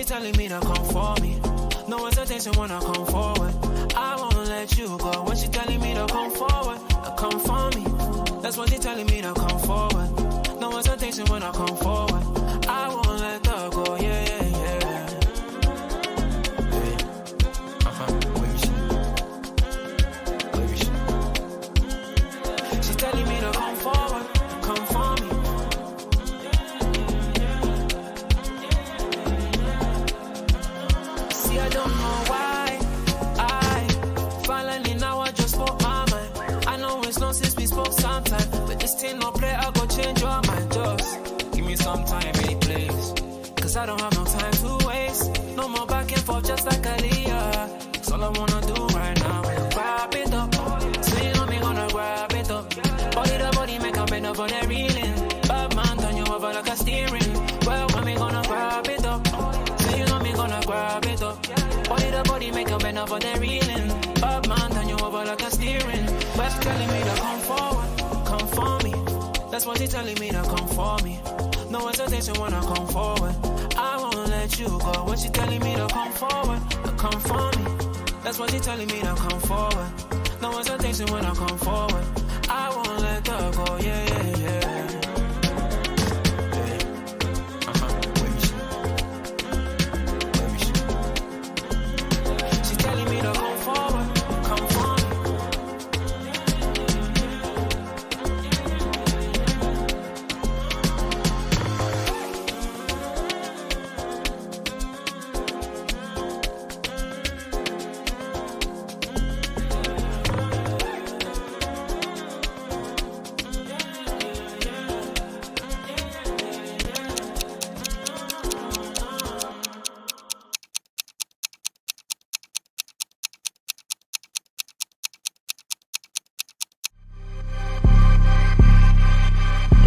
telling me to come for me. No hesitation when I come forward. I won't let you go. When she telling me to come forward, come for me. That's what she telling me to come forward. No hesitation when I come forward. I won't let her go. Yeah, yeah, yeah. She's telling me to come forward, come for me. See, I don't know why I finally now I just spoke my mind. I know it's long since we spoke sometime, but this thing no play, I go change your mind. Just give me some time, baby, please. Cause I don't have no time to waste. No more back and forth, just like Aaliyah. That's all I wanna do right now. Grab it up. So you know me gonna grab it up. Body to body, make a bend up on that reeling. Bad man, turn you over like a steering. Well, when me gonna grab it up. So you know me gonna grab it up. Body to body, make a bend up on that reeling. Bad man, turn you over like a steering. But she's telling me to come forward, come for me. That's what she's telling me to come for me. No hesitation when I come forward. I won't let you go. When she telling me to come forward, come for me. That's what she's telling me to come forward. No hesitation when I come forward. I won't let her go. Yeah, yeah, yeah. She's telling me to come forward, come for me.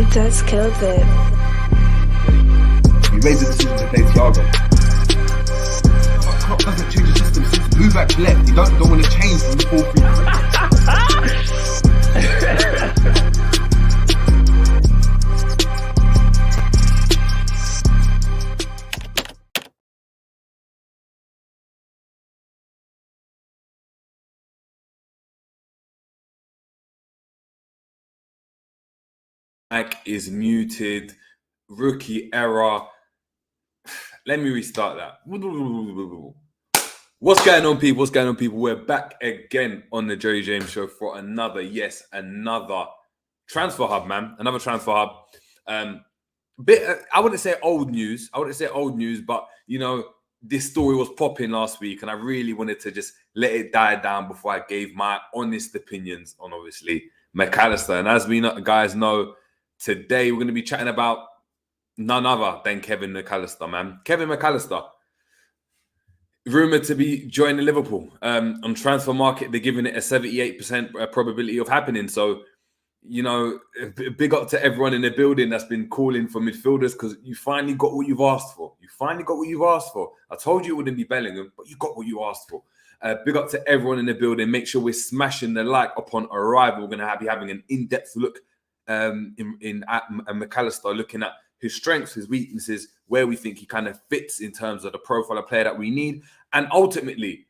It does kill it. You made the decision to play Thiago. Klopp doesn't change the system. Since move back left. You don't want to change from the 4-3. Mic is muted. Rookie error. Let me restart that. What's going on, people? What's going on, people? We're back again on the Jerry James Show for another transfer hub, man. Another transfer hub. I wouldn't say old news. But you know, this story was popping last week, and I really wanted to just let it die down before I gave my honest opinions on, obviously, Mac Allister. And as we guys know, today we're going to be chatting about none other than Kevin Mac Allister, man. Kevin Mac Allister, rumoured to be joining Liverpool. On transfer market, they're giving it a 78% probability of happening. So, you know, big up to everyone in the building that's been calling for midfielders, because you finally got what you've asked for. I told you it wouldn't be Bellingham, but you got what you asked for. Big up to everyone in the building. Make sure we're smashing the like upon arrival. We're going to be having an in-depth look at Mac Allister, looking at his strengths, his weaknesses, where we think he kind of fits in terms of the profile of player that we need. And ultimately,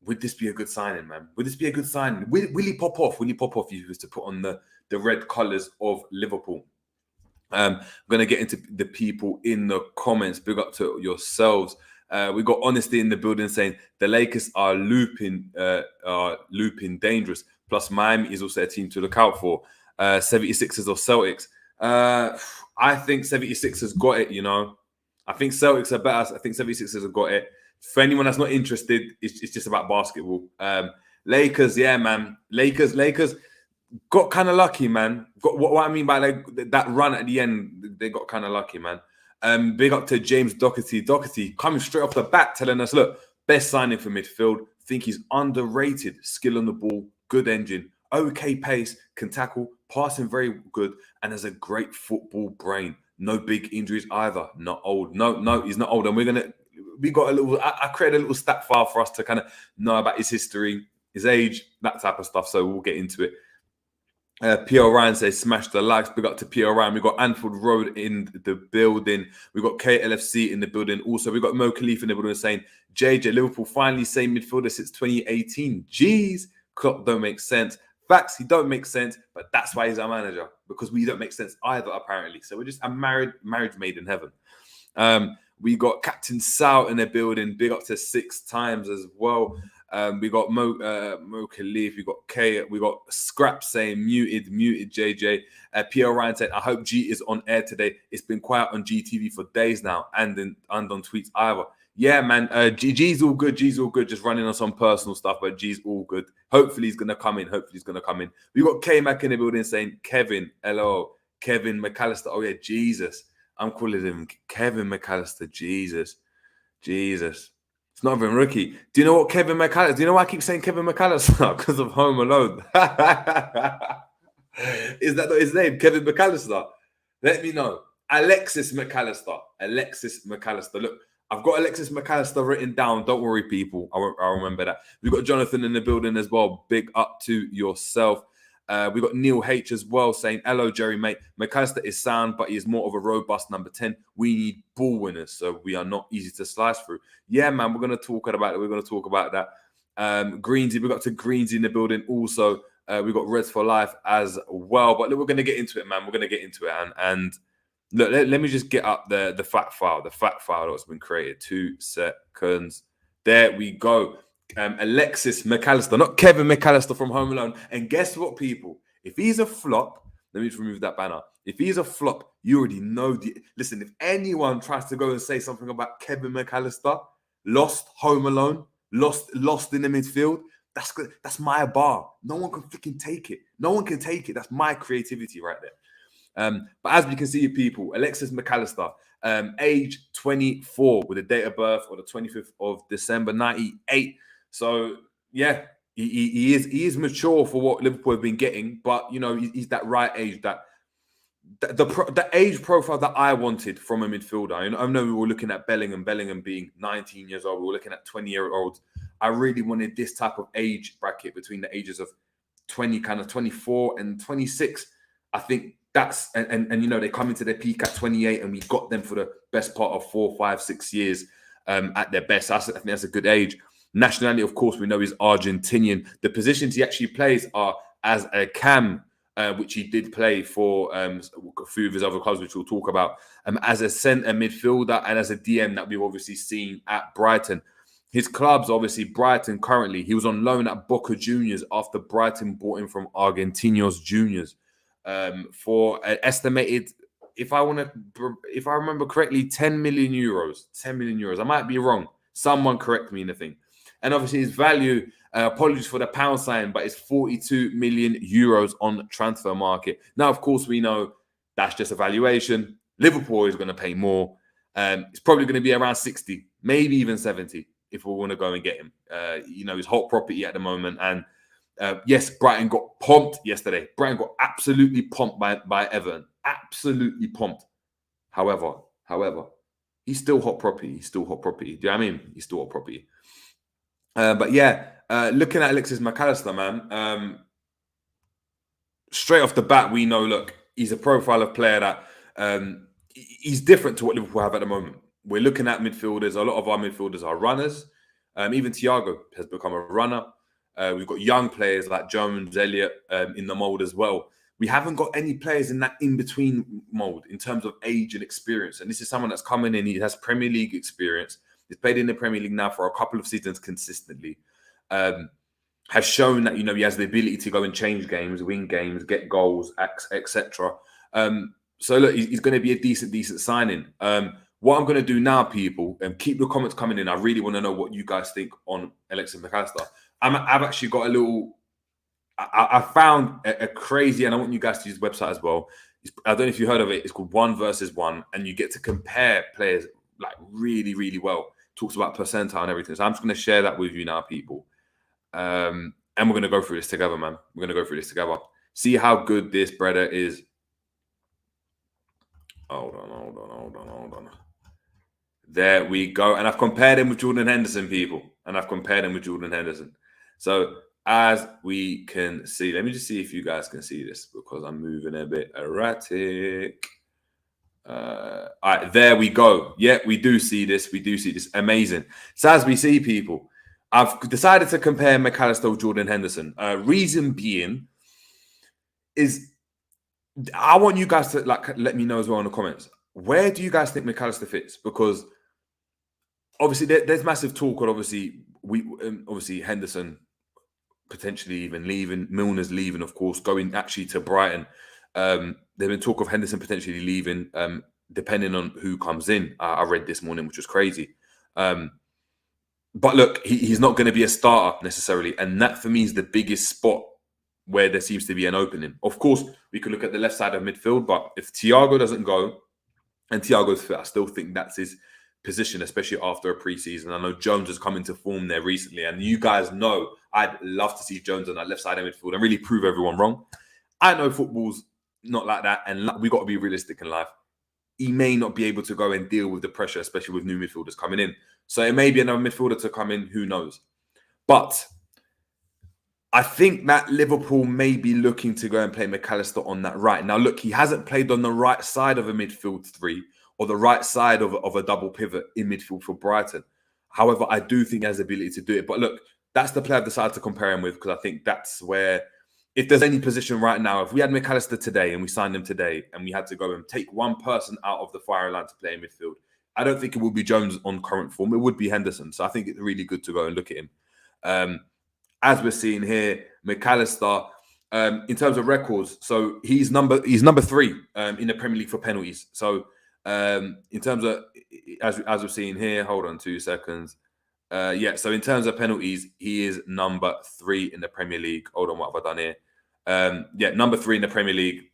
would this be a good signing, man? Would this be a good signing? Will he pop off? Will he pop off if he was to put on the red colours of Liverpool? I'm going to get into the people in the comments. Big up to yourselves. We got Honesty in the building saying the Lakers are looping dangerous. Plus, Miami is also a team to look out for. 76ers or Celtics. I think 76ers got it, you know. I think Celtics are better. I think 76ers have got it. For anyone that's not interested, it's just about basketball. Lakers, yeah, man. Lakers got kind of lucky, man. Got what I mean by that run at the end, they got kind of lucky, man. Big up to James Doherty. Doherty coming straight off the bat, telling us, look, best signing for midfield. Think he's underrated. Skill on the ball, good engine, okay pace, can tackle, passing very good, and has a great football brain. No big injuries either. Not old. No, he's not old. And I created a little stat file for us to kind of know about his history, his age, that type of stuff. So we'll get into it. PL Ryan says, smash the likes. Big up to PL Ryan. We got Anfield Road in the building. We got KLFC in the building. Also, we got Mo Khalifa in the building saying, JJ, Liverpool finally same midfielder since 2018. Jeez, Klopp don't make sense. Facts, he don't make sense, but that's why he's our manager, because we don't make sense either, apparently. So we're just a marriage made in heaven. We got Captain Sal in the building. Big up to 6 times as well. We got Mo Khalif, we got K, we got Scrap saying muted JJ. PL Ryan said, I hope G is on air today. It's been quiet on GTV for days now, and on tweets either. Yeah, man. G's all good. G's all good. Just running on some personal stuff, but G's all good. Hopefully he's gonna come in. We got K Mac in the building saying, Kevin, hello, Kevin Mac Allister. Oh yeah, Jesus. I'm calling him Kevin Mac Allister. Jesus. It's not even rookie. Do you know what Kevin Mac Allister? Do you know why I keep saying Kevin Mac Allister? Because of Home Alone. Is that not his name? Kevin Mac Allister? Let me know. Alexis Mac Allister. Look, I've got Alexis Mac Allister written down. Don't worry, people. I'll remember that. We've got Jonathan in the building as well. Big up to yourself. We got Neil H as well saying, hello, Jerry, mate. Mac Allister is sound, but he is more of a robust number 10. We need ball winners, so we are not easy to slice through. Yeah, man, we're going to talk about it. We're going to talk about that. Greensy, we got to Greensy in the building also. We got Reds for Life as well. But look, we're going to get into it, man. We're going to get into it. And look, let me just get up the fact file that's been created. 2 seconds. There we go. Alexis Mac Allister, not Kevin Mac Allister from Home Alone. And guess what, people? If he's a flop, let me just remove that banner. If he's a flop, you already know. Listen, if anyone tries to go and say something about Kevin Mac Allister, lost Home Alone, lost in the midfield, that's good. That's my bar. No one can freaking take it. No one can take it. That's my creativity right there. But as we can see, people, Alexis Mac Allister, age 24 with a date of birth on the 25th of December 98. So yeah, he is mature for what Liverpool have been getting, but you know he's that right age, that the age profile that I wanted from a midfielder. I know we were looking at Bellingham being 19 years old. We were looking at 20-year-olds. I really wanted this type of age bracket between the ages of 24 and 26. I think that's and you know they come into their peak at 28, and we got them for the best part of 4, 5, 6 years at their best. I think that's a good age. Nationality, of course, we know is Argentinian. The positions he actually plays are as a cam, which he did play for a few of his other clubs, which we'll talk about, as a centre midfielder and as a DM that we've obviously seen at Brighton. His clubs, obviously, Brighton currently. He was on loan at Boca Juniors after Brighton bought him from Argentinos Juniors for an estimated, if I remember correctly, 10 million euros. 10 million euros. I might be wrong. Someone correct me in the thing. And obviously his value, apologies for the pound sign, but it's 42 million euros on transfer market. Now, of course, we know that's just a valuation. Liverpool is going to pay more. It's probably going to be around 60, maybe even 70 if we want to go and get him. He's hot property at the moment. And yes, Brighton got pumped yesterday. Brighton got absolutely pumped by Everton. Absolutely pumped. However, he's still hot property. Do you know what I mean? He's still hot property. But yeah, looking at Alexis Mac Allister, man, straight off the bat, we know, look, he's a profile of player that he's different to what Liverpool have at the moment. We're looking at midfielders. A lot of our midfielders are runners. Even Thiago has become a runner. We've got young players like Jones, Elliott in the mould as well. We haven't got any players in that in-between mould in terms of age and experience. And this is someone that's coming in. He has Premier League experience. He's played in the Premier League now for a couple of seasons consistently. Has shown that, he has the ability to go and change games, win games, get goals, etc. So look, he's going to be a decent signing. What I'm going to do now, people, and keep the comments coming in. I really want to know what you guys think on Alexis Mac Allister. I've actually got a little... I found a crazy, and I want you guys to use the website as well. I don't know if you heard of it. It's called 1 versus 1, and you get to compare players like really, really well. Talks about percentile and everything. So I'm just going to share that with you now, people. And we're going to go through this together, man. We're going to go through this together. See how good this brother is. Hold on. There we go. And I've compared him with Jordan Henderson, people. So as we can see, let me just see if you guys can see this because I'm moving a bit erratic. All right, there we go. Yeah, we do see this. We do see this. Amazing. So as we see, people, I've decided to compare Mac Allister with Jordan Henderson. Reason being is I want you guys to let me know as well in the comments. Where do you guys think Mac Allister fits? Because obviously there's massive talk on obviously Henderson potentially even leaving, Milner's leaving, of course, going actually to Brighton. There's been talk of Henderson potentially leaving, depending on who comes in. I read this morning, which was crazy. But look, he's not going to be a starter necessarily. And that for me is the biggest spot where there seems to be an opening. Of course, we could look at the left side of midfield, but if Thiago doesn't go and Thiago's fit, I still think that's his position, especially after a pre-season. I know Jones has come into form there recently, and you guys know I'd love to see Jones on that left side of midfield and really prove everyone wrong. I know football's not like that, and we got to be realistic in life. He may not be able to go and deal with the pressure, especially with new midfielders coming in. So it may be another midfielder to come in, who knows. But I think that Liverpool may be looking to go and play Mac Allister on that right. Now, look, he hasn't played on the right side of a midfield three or the right side of a double pivot in midfield for Brighton. However, I do think he has the ability to do it. But look, that's the player I've decided to compare him with because I think that's where, if there's any position right now, if we had Mac Allister today and we signed him today and we had to go and take one person out of the firing line to play in midfield, I don't think it would be Jones on current form. It would be Henderson. So I think it's really good to go and look at him. As we're seeing here, Mac Allister, in terms of records, so he's number 3 in the Premier League for penalties. So in terms of, as we're seeing here, hold on 2 seconds. So in terms of penalties, he is number 3 in the Premier League. Hold on, what have I done here? Number 3 in the Premier League.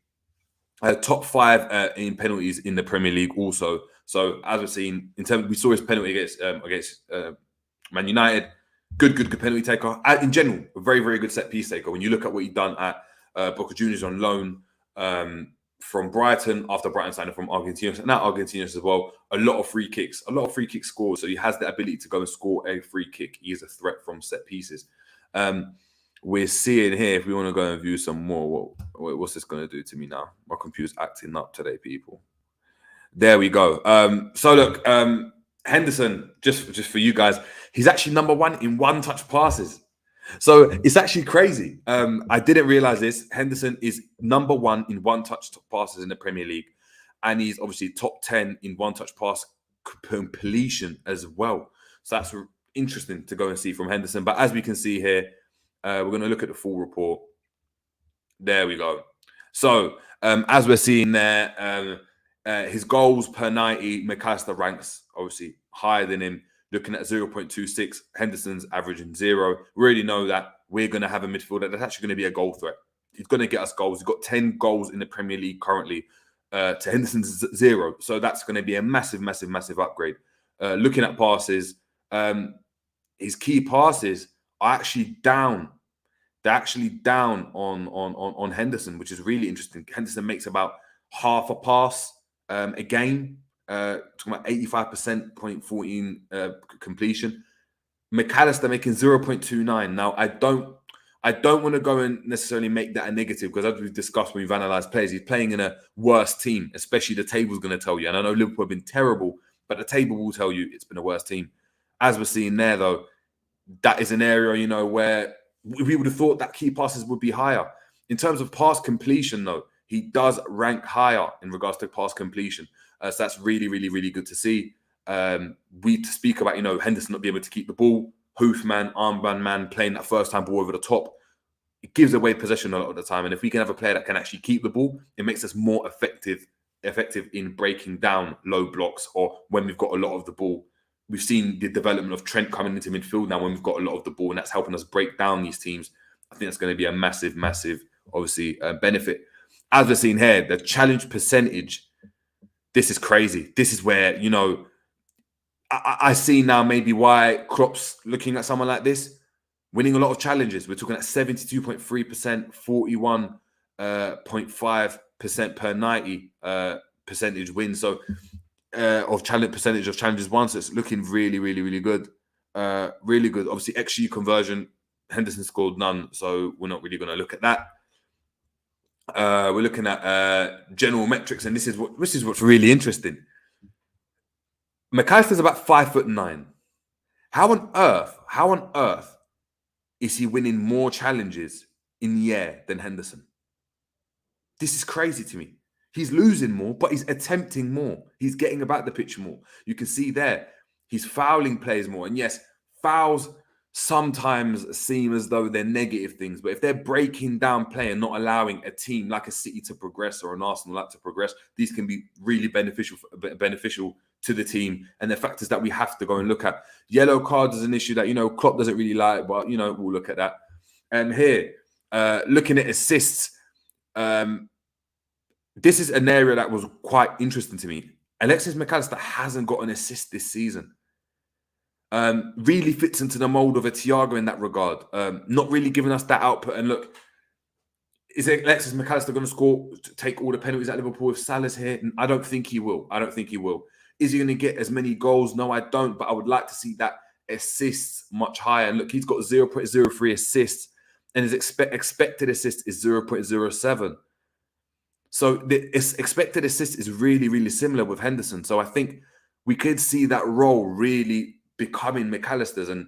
Top 5 in penalties in the Premier League also. So as we're seeing, in terms, we saw his penalty against Man United. Good penalty taker. In general, a very, very good set piece taker. When you look at what he'd done at Boca Juniors on loan from Brighton, after Brighton signed him from Argentina, and now Argentinos as well, a lot of free kicks scored. So he has the ability to go and score a free kick. He is a threat from set pieces. We're seeing here, if we want to go and view some more, what's this going to do to me now? My computer's acting up today, people. There we go. So look, Henderson, just for you guys, he's actually number 1 in one-touch passes. So it's actually crazy. I didn't realize this. Henderson is number 1 in one-touch passes in the Premier League. And he's obviously top 10 in one-touch pass completion as well. So that's interesting to go and see from Henderson. But as we can see here, we're going to look at the full report. There we go. So as we're seeing there, his goals per 90, Mac Allister ranks obviously higher than him, looking at 0.26. Henderson's averaging 0. We already know that we're going to have a midfielder that's actually going to be a goal threat. He's going to get us goals. He's got 10 goals in the Premier League currently to Henderson's 0. So that's going to be a massive, massive, massive upgrade. Looking at passes, his key passes are actually down. They're actually down on Henderson, which is really interesting. Henderson makes about half a pass a game, talking about 85%, 0.14 completion. Mac Allister making 0.29. Now, I don't want to go and necessarily make that a negative because as we've discussed when we've analysed players, he's playing in a worse team, especially the table's going to tell you. And I know Liverpool have been terrible, but the table will tell you it's been a worse team. As we're seeing there, though, that is an area, where we would have thought that key passes would be higher. In terms of pass completion, though, he does rank higher in regards to pass completion. So that's really, really, really good to see. We speak about, Henderson not being able to keep the ball, hoof man, armband man, playing that first-time ball over the top. It gives away possession a lot of the time. And if we can have a player that can actually keep the ball, it makes us more effective in breaking down low blocks or when we've got a lot of the ball. We've seen the development of Trent coming into midfield now when we've got a lot of the ball, and that's helping us break down these teams. I think that's going to be a massive, massive, obviously, benefit. As we're seeing here, the challenge percentage, this is crazy. This is where, I see now maybe why Klopp's looking at someone like this, winning a lot of challenges. We're talking at 72.3%, 41.5% per 90 percentage win. So of percentage of challenges won. So it's looking really, really, really good. Really good. Obviously, XG conversion, Henderson scored none, so we're not really going to look at that. We're looking at general metrics, and this is what's really interesting. Mac Allister's about 5'9". How on earth is he winning more challenges in the air than Henderson? This is crazy to me. He's losing more, but he's attempting more. He's getting about the pitch more. You can see there, he's fouling players more. And yes, fouls sometimes seem as though they're negative things, but if they're breaking down play and not allowing a team like a City to progress or an Arsenal like to progress, these can be really beneficial to the team, and the factors that we have to go and look at. Yellow cards is an issue that, Klopp doesn't really like, but, we'll look at that. And here, looking at assists, this is an area that was quite interesting to me. Alexis Mac Allister hasn't got an assist this season. Really fits into the mold of a Thiago in that regard. Not really giving us that output. And look, is Alexis Mac Allister going to take all the penalties at Liverpool if Salah's here? I don't think he will. Is he going to get as many goals? No, I don't. But I would like to see that assists much higher. And look, he's got 0.03 assists, and his expected assist is 0.07. So the expected assist is really, really similar with Henderson. So I think we could see that role really becoming Mac Allister's, and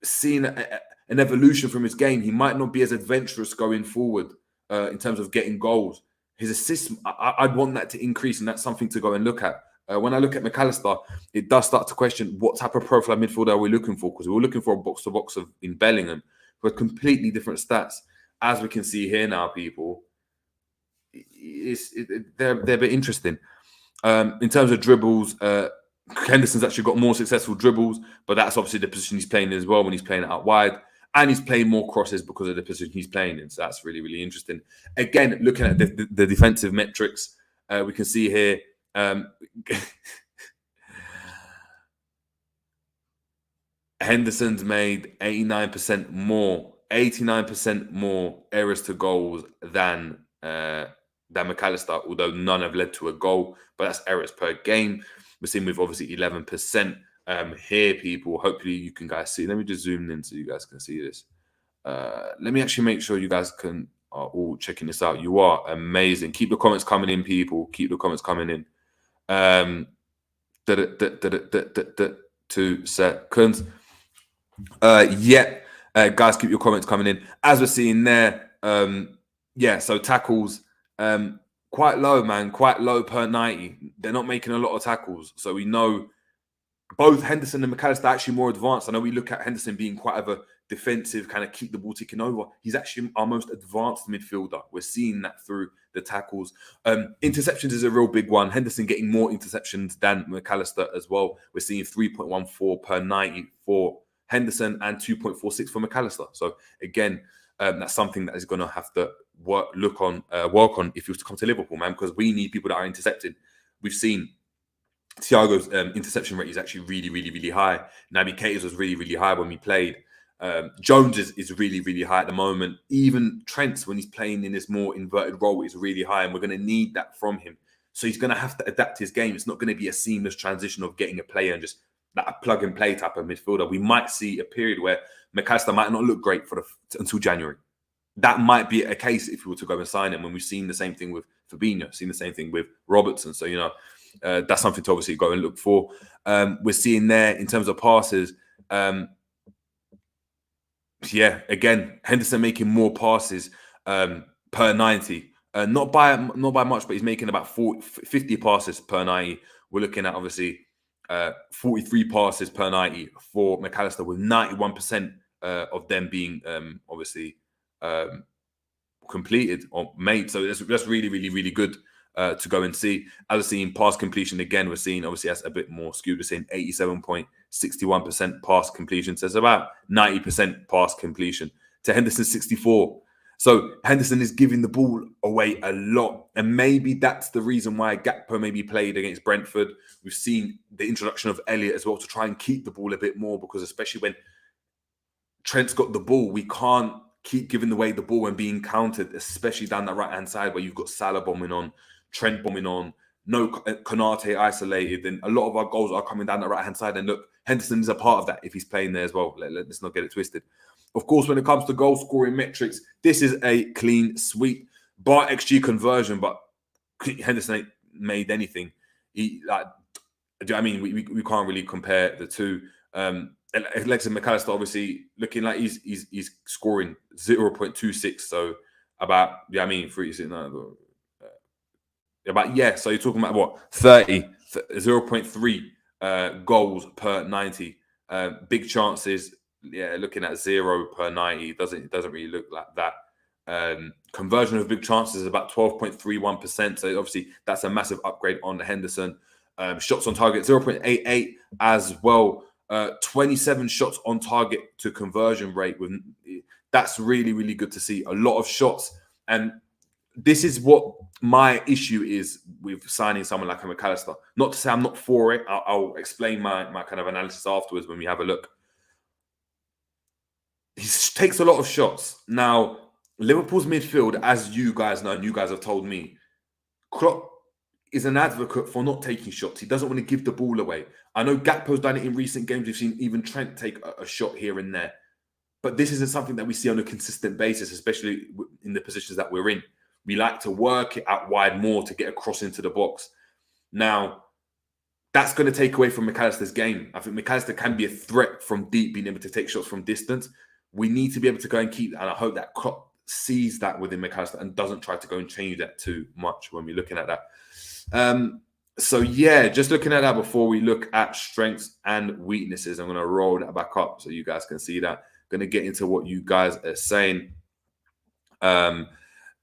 seeing an evolution from his game. He might not be as adventurous going forward in terms of getting goals. His assists, I'd want that to increase, and that's something to go and look at. When I look at Mac Allister, it does start to question what type of profile midfielder are we looking for, because we were looking for a box-to-box in Bellingham with completely different stats. As we can see here now, people, they're a bit interesting. In terms of dribbles, Henderson's actually got more successful dribbles, but that's obviously the position he's playing in as well when he's playing it out wide. And he's playing more crosses because of the position he's playing in. So that's really, really interesting. Again, looking at the defensive metrics, we can see here, Henderson's made 89% more errors to goals than Mac Allister, although none have led to a goal, but that's errors per game. We're seeing with obviously 11% here, people. Hopefully you can guys see. Let me just zoom in so you guys can see this. Let me actually make sure you guys are all checking this out. You are amazing. Keep the comments coming in, people. Keep the comments coming in. 2 seconds. Guys, keep your comments coming in. As we're seeing there, so tackles, quite low, man. Quite low per 90. They're not making a lot of tackles. So we know both Henderson and Mac Allister are actually more advanced. I know we look at Henderson being quite of a defensive, kind of keep the ball ticking over. He's actually our most advanced midfielder. We're seeing that through the tackles. Interceptions is a real big one. Henderson getting more interceptions than Mac Allister as well. We're seeing 3.14 per 90 for Henderson and 2.46 for Mac Allister. So again, that's something that is going to have to work on if he was to come to Liverpool, man, because we need people that are intercepting. We've seen Thiago's interception rate is actually really, really, really high. Naby Keita's was really, really high when we played. Jones is really, really high at the moment. Even Trent's, when he's playing in this more inverted role, is really high, and we're going to need that from him. So he's going to have to adapt his game. It's not going to be a seamless transition of getting a player and just that a plug-and-play type of midfielder. We might see a period where Mac Allister might not look great until January. That might be a case if we were to go and sign him, when we've seen the same thing with Fabinho, seen the same thing with Robertson. So, that's something to obviously go and look for. We're seeing there in terms of passes, again, Henderson making more passes per 90. Not by much, but he's making about 50 passes per 90. We're looking at obviously 43 passes per 90 for Mac Allister, with 91% of them being completed or made. So that's really, really, really good to go and see. As we're seeing pass completion again, we're seeing obviously that's a bit more skewed. We're seeing 87.61% pass completion. So it's about 90% pass completion to Henderson's 64. So Henderson is giving the ball away a lot. And maybe that's the reason why Gakpo maybe played against Brentford. We've seen the introduction of Elliott as well to try and keep the ball a bit more, because especially when Trent's got the ball, we can't keep giving away the ball and being countered, especially down that right-hand side where you've got Salah bombing on, Trent bombing on, no Konate isolated, and a lot of our goals are coming down the right-hand side. And look, Henderson is a part of that if he's playing there as well. Let's not get it twisted. Of course, when it comes to goal scoring metrics, this is a clean sweep. Bar XG conversion, but Henderson ain't made anything. Do you know what I mean? We can't really compare the two. Alexis Mac Allister obviously looking like he's scoring 0.26, so about so you're talking about what 0.3 goals per 90. Big chances, looking at 0 per 90 doesn't really look like that. Conversion of big chances is about 12.31%, so obviously that's a massive upgrade on Henderson. Shots on target 0.88 as well. 27 shots on target to conversion rate. That's really, really good to see. A lot of shots. And this is what my issue is with signing someone like a Mac Allister. Not to say I'm not for it. I'll explain my kind of analysis afterwards when we have a look. He takes a lot of shots. Now, Liverpool's midfield, as you guys know, and you guys have told me, Klopp is an advocate for not taking shots. He doesn't want to give the ball away. I know Gakpo's done it in recent games. We've seen even Trent take a shot here and there. But this isn't something that we see on a consistent basis, especially in the positions that we're in. We like to work it out wide more to get across into the box. Now, that's going to take away from Mac Allister's game. I think Mac Allister can be a threat from deep, being able to take shots from distance. We need to be able to go and keep that. And I hope that Klopp sees that within Mac Allister and doesn't try to go and change that too much when we're looking at that. So yeah, just looking at that before we look at strengths and weaknesses. I'm going to roll that back up so you guys can see that. Going to get into what you guys are saying.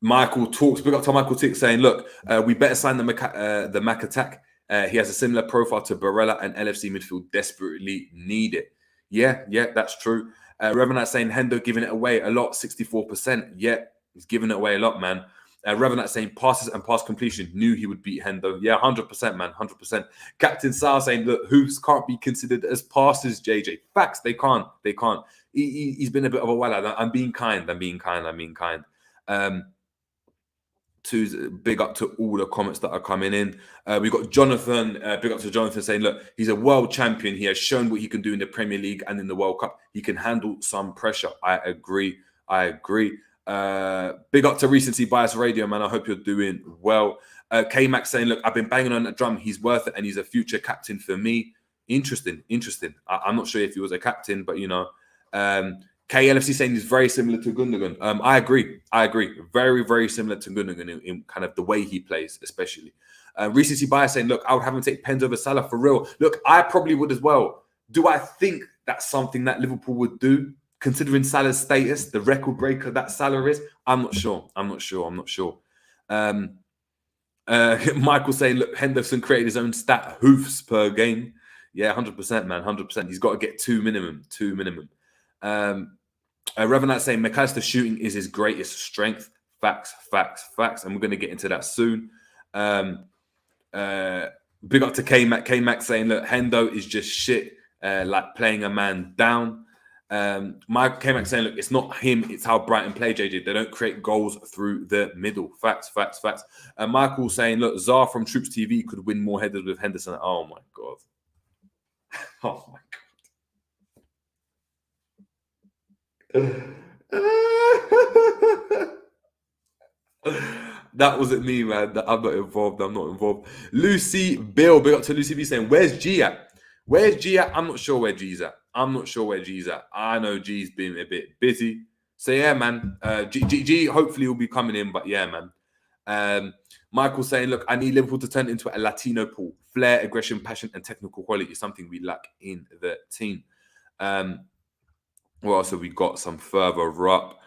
Michael Talks, big up to Michael Tick, saying, look, we better sign the Mac attack. He has a similar profile to Barella, and LFC midfield desperately need it. Yeah, that's true. Revenant saying Hendo giving it away a lot, 64%. Yeah, he's giving it away a lot, man. Revenant saying passes and pass completion, knew he would beat Hendo. Yeah, 100%, man, 100%. Captain Sal saying, look, hoops can't be considered as passes, JJ. Facts, they can't. He's been a bit of a wild. I'm being kind. Big up to all the comments that are coming in. We've got Jonathan, big up to Jonathan saying, look, he's a world champion. He has shown what he can do in the Premier League and in the World Cup. He can handle some pressure. I agree. Big up to Recency Bias Radio, man. I hope you're doing well. K-Mac saying, look, I've been banging on that drum. He's worth it, and he's a future captain for me. Interesting. I'm not sure if he was a captain, but, you know. KLFC saying he's very similar to Gundogan. I agree. Very, very similar to Gundogan in kind of the way he plays, especially. Recency Bias saying, look, I would have him take Pens over Salah for real. Look, I probably would as well. Do I think that's something that Liverpool would do? Considering Salah's status, the record breaker that Salah is, I'm not sure. Michael saying, look, Henderson created his own stat, hoofs per game. Yeah, 100%, man, 100%. He's got to get two minimum. Revenant saying Mac Allister shooting is his greatest strength. Facts. And we're going to get into that soon. Big up to K-Mac. K-Mac saying, look, Hendo is just shit, like playing a man down. Mike K-Mac saying, look, it's not him, it's how Brighton play, JJ. They don't create goals through the middle. Facts. Michael saying, look, Zar from Troops TV could win more headers with Henderson. Oh my god. That wasn't me, man. I'm not involved. Lucy Bill, big up to Lucy B saying, where's G at? I'm not sure where G's at. I know G's been a bit busy. So yeah, man. G hopefully will be coming in, but yeah, man. Michael saying, look, I need Liverpool to turn into a Latino pool. Flair, aggression, passion, and technical quality is something we lack in the team. Well, so we got some further up.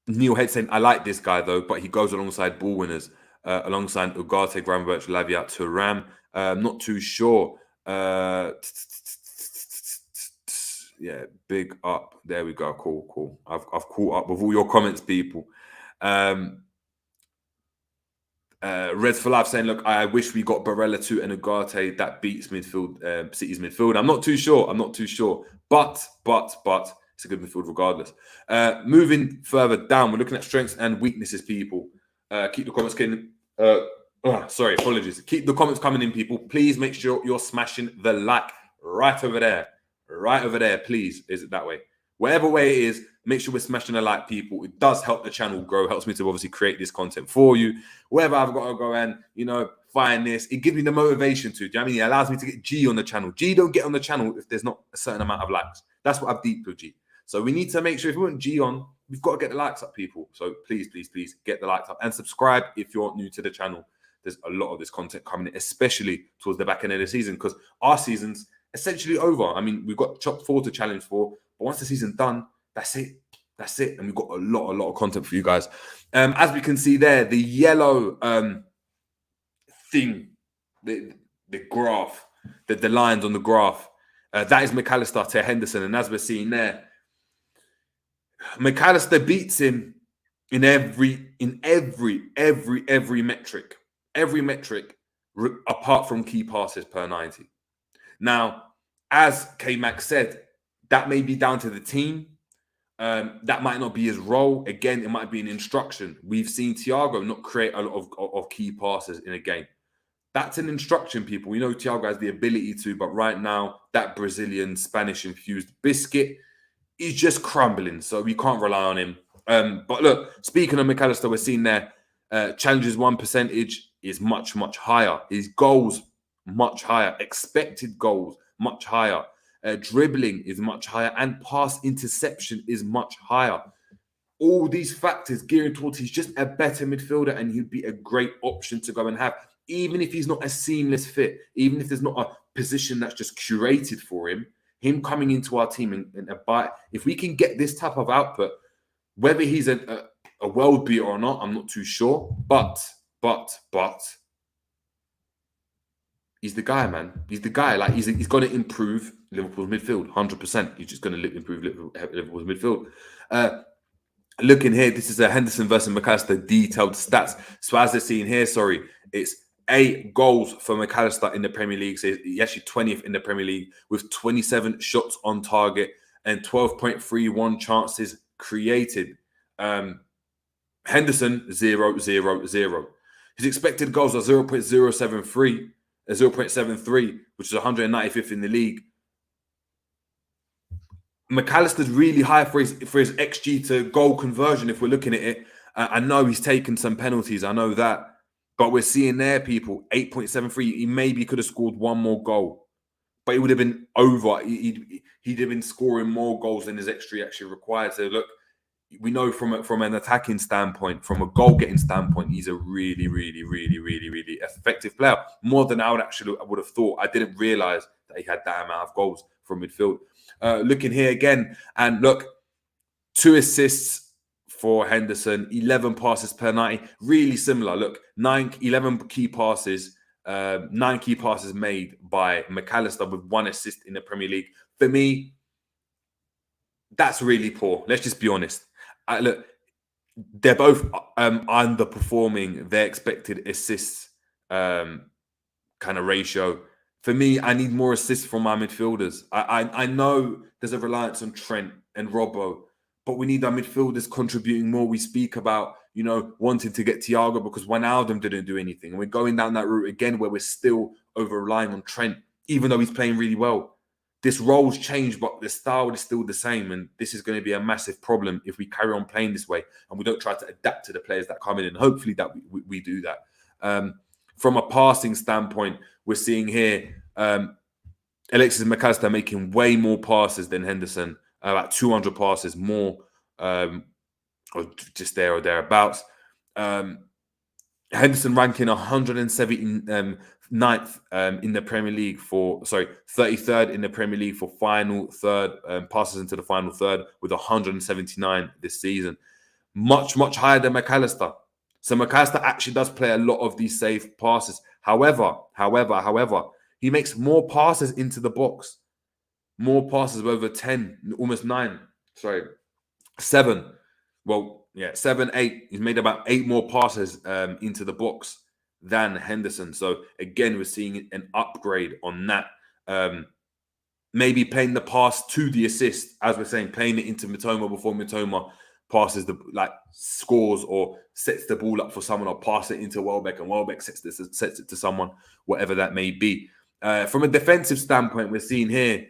Neil Head saying, I like this guy though, but he goes alongside ball winners, alongside Ugarte, Gramovich, Lavia, Thuram. Not too sure. Yeah, big up. There we go. Cool. I've caught up with all your comments, people. Reds for Life saying, look, I wish we got Barella too and Ugarte. That beats midfield, City's midfield. I'm not too sure. But it's a good midfield regardless. Moving further down, we're looking at strengths and weaknesses, people. Keep the comments coming. Apologies. Keep the comments coming in, people. Please make sure you're smashing the like right over there. right over there, please. Is it that way? Whatever way it is, make sure we're smashing the like, people. It does help the channel grow. Helps me to obviously create this content for you. Wherever I've got to go and, find this, it gives me the motivation to. Do you know what I mean? It allows me to get G on the channel. G don't get on the channel if there's not a certain amount of likes. That's what I've deeped with G. So we need to make sure if we want G on, we've got to get the likes up, people. So please, please, please get the likes up and subscribe if you're new to the channel. There's a lot of this content coming in, especially towards the back end of the season, because our season's essentially over. I mean, we've got Chop 4 to challenge for, but once the season's done, that's it. That's it. And we've got a lot of content for you guys. As we can see there, the yellow thing, the graph, the lines on the graph, that is Mac Allister to Henderson. And as we're seeing there, Mac Allister beats him in every metric. Every metric apart from key passes per 90. Now, as K-Mac said, that may be down to the team. That might not be his role. Again, it might be an instruction. We've seen Thiago not create a lot of key passes in a game. That's an instruction, people. We know Thiago has the ability to, but right now, that Brazilian Spanish-infused biscuit is just crumbling, so we can't rely on him. But look, speaking of Mac Allister, we're seeing there, challenges 1 percentage is much higher. His goals, much higher. Expected goals, much higher. Dribbling is much higher, and pass interception is much higher. All these factors gearing towards he's just a better midfielder, and he'd be a great option to go and have, even if he's not a seamless fit, even if there's not a position that's just curated for him. Him coming into our team and a bite, if we can get this type of output, whether he's a world beater or not, I'm not too sure. But he's the guy, man. He's the guy. Like he's going to improve Liverpool's midfield, 100%. He's just going to improve Liverpool's midfield. Looking here, this is a Henderson versus Mac Allister detailed stats. So as they're seeing here, it's 8 goals for Mac Allister in the Premier League. So he's actually 20th in the Premier League with 27 shots on target and 12.31 chances created. Henderson 0-0-0. His expected goals are 0.073, 0.73, which is 195th in the league. Mac Allister's really high for his XG to goal conversion. If we're looking at it, I know he's taken some penalties. I know that. But we're seeing there, people, 8.73. He maybe could have scored one more goal, but it would have been over. He'd have been scoring more goals than his XG actually required. So look, we know from an attacking standpoint, from a goal-getting standpoint, he's a really effective player. More than I would have thought. I didn't realise that he had that amount of goals from midfield. Looking here again, and look, 2 assists for Henderson, 11 passes per 90, really similar. Look, 11 key passes, 9 key passes made by Mac Allister with 1 assist in the Premier League. For me, that's really poor. Let's just be honest. Look, they're both underperforming their expected assists kind of ratio. For me, I need more assists from my midfielders. I know there's a reliance on Trent and Robbo, but we need our midfielders contributing more. We speak about, wanting to get Thiago because Wijnaldum didn't do anything. And we're going down that route again where we're still over-relying on Trent, even though he's playing really well. This role's changed, but the style is still the same. And this is going to be a massive problem if we carry on playing this way and we don't try to adapt to the players that come in. And hopefully that we do that. From a passing standpoint, we're seeing here Alexis Mac Allister making way more passes than Henderson, about 200 passes more, or just there or thereabouts. Henderson ranking 179th in the Premier League 33rd in the Premier League for final third, passes into the final third with 179 this season. Much higher than Mac Allister. So Mac Allister actually does play a lot of these safe passes. However, he makes more passes into the box. More passes of over 10, almost 9. 7. Well, yeah, 7, 8. He's made about 8 more passes into the box than Henderson. So again, we're seeing an upgrade on that. Maybe playing the pass to the assist, as we're saying, playing it into Mitoma before Mitoma passes scores or sets the ball up for someone, or pass it into Welbeck and Welbeck sets it to someone, whatever that may be. From a defensive standpoint, we're seeing here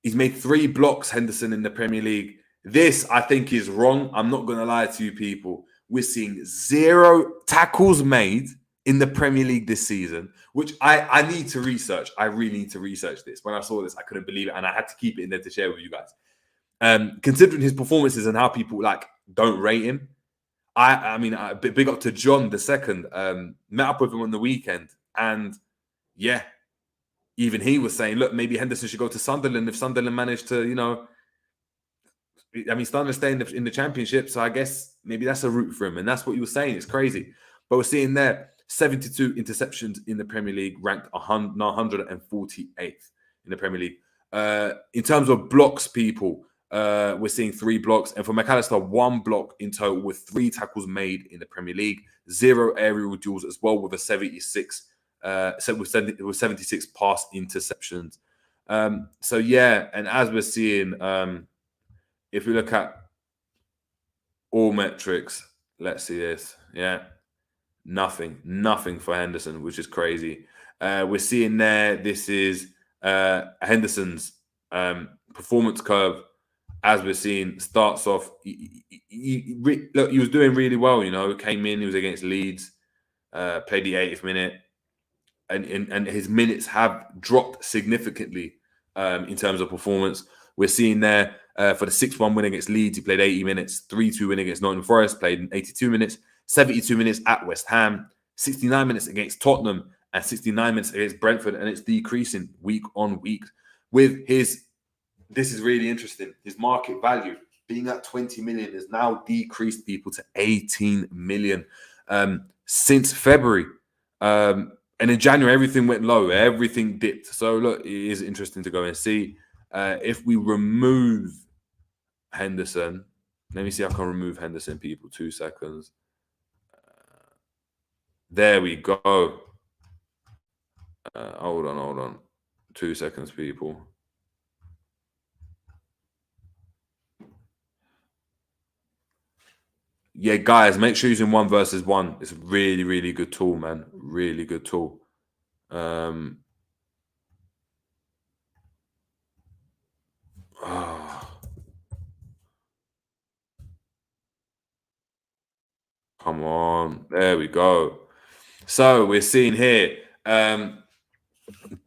He's made 3 blocks, Henderson, in the Premier League. This, I think, is wrong. I'm not going to lie to you people. We're seeing 0 tackles made in the Premier League this season, which I need to research. I really need to research this. When I saw this, I couldn't believe it, and I had to keep it in there to share with you guys. Considering his performances and how people don't rate him, I mean, big up to John the second. Met up with him on the weekend, and yeah, even he was saying, look, maybe Henderson should go to Sunderland if Sunderland managed to, I mean, Sunderland staying in the Championship, so I guess maybe that's a route for him, and that's what he was saying. It's crazy, but we're seeing there 72 interceptions in the Premier League, ranked 148th in the Premier League. In terms of blocks, people, we're seeing 3 blocks, and for Mac Allister, 1 block in total with 3 tackles made in the Premier League, 0 aerial duels as well, with a 76 pass interceptions. So yeah, and as we're seeing, if we look at all metrics, let's see this. Yeah, nothing for Henderson, which is crazy. We're seeing there, this is Henderson's performance curve. As we're seeing, starts off, he was doing really well, came in, he was against Leeds, played the 80th minute, and his minutes have dropped significantly in terms of performance. We're seeing there for the 6-1 win against Leeds, he played 80 minutes, 3-2 win against Nottingham Forest, played 82 minutes, 72 minutes at West Ham, 69 minutes against Tottenham, and 69 minutes against Brentford, and it's decreasing week on week. With this is really interesting, his market value being at 20 million is now decreased, people, to 18 million since February. And in January, everything went low, everything dipped. So look, it is interesting to go and see. If we remove Henderson, let me see if I can remove Henderson, people. 2 seconds. There we go. Hold on. 2 seconds, people. Yeah, guys, make sure you're using 1 versus 1. It's a really, really good tool, man. Really good tool. Come on. There we go. So we're seeing here,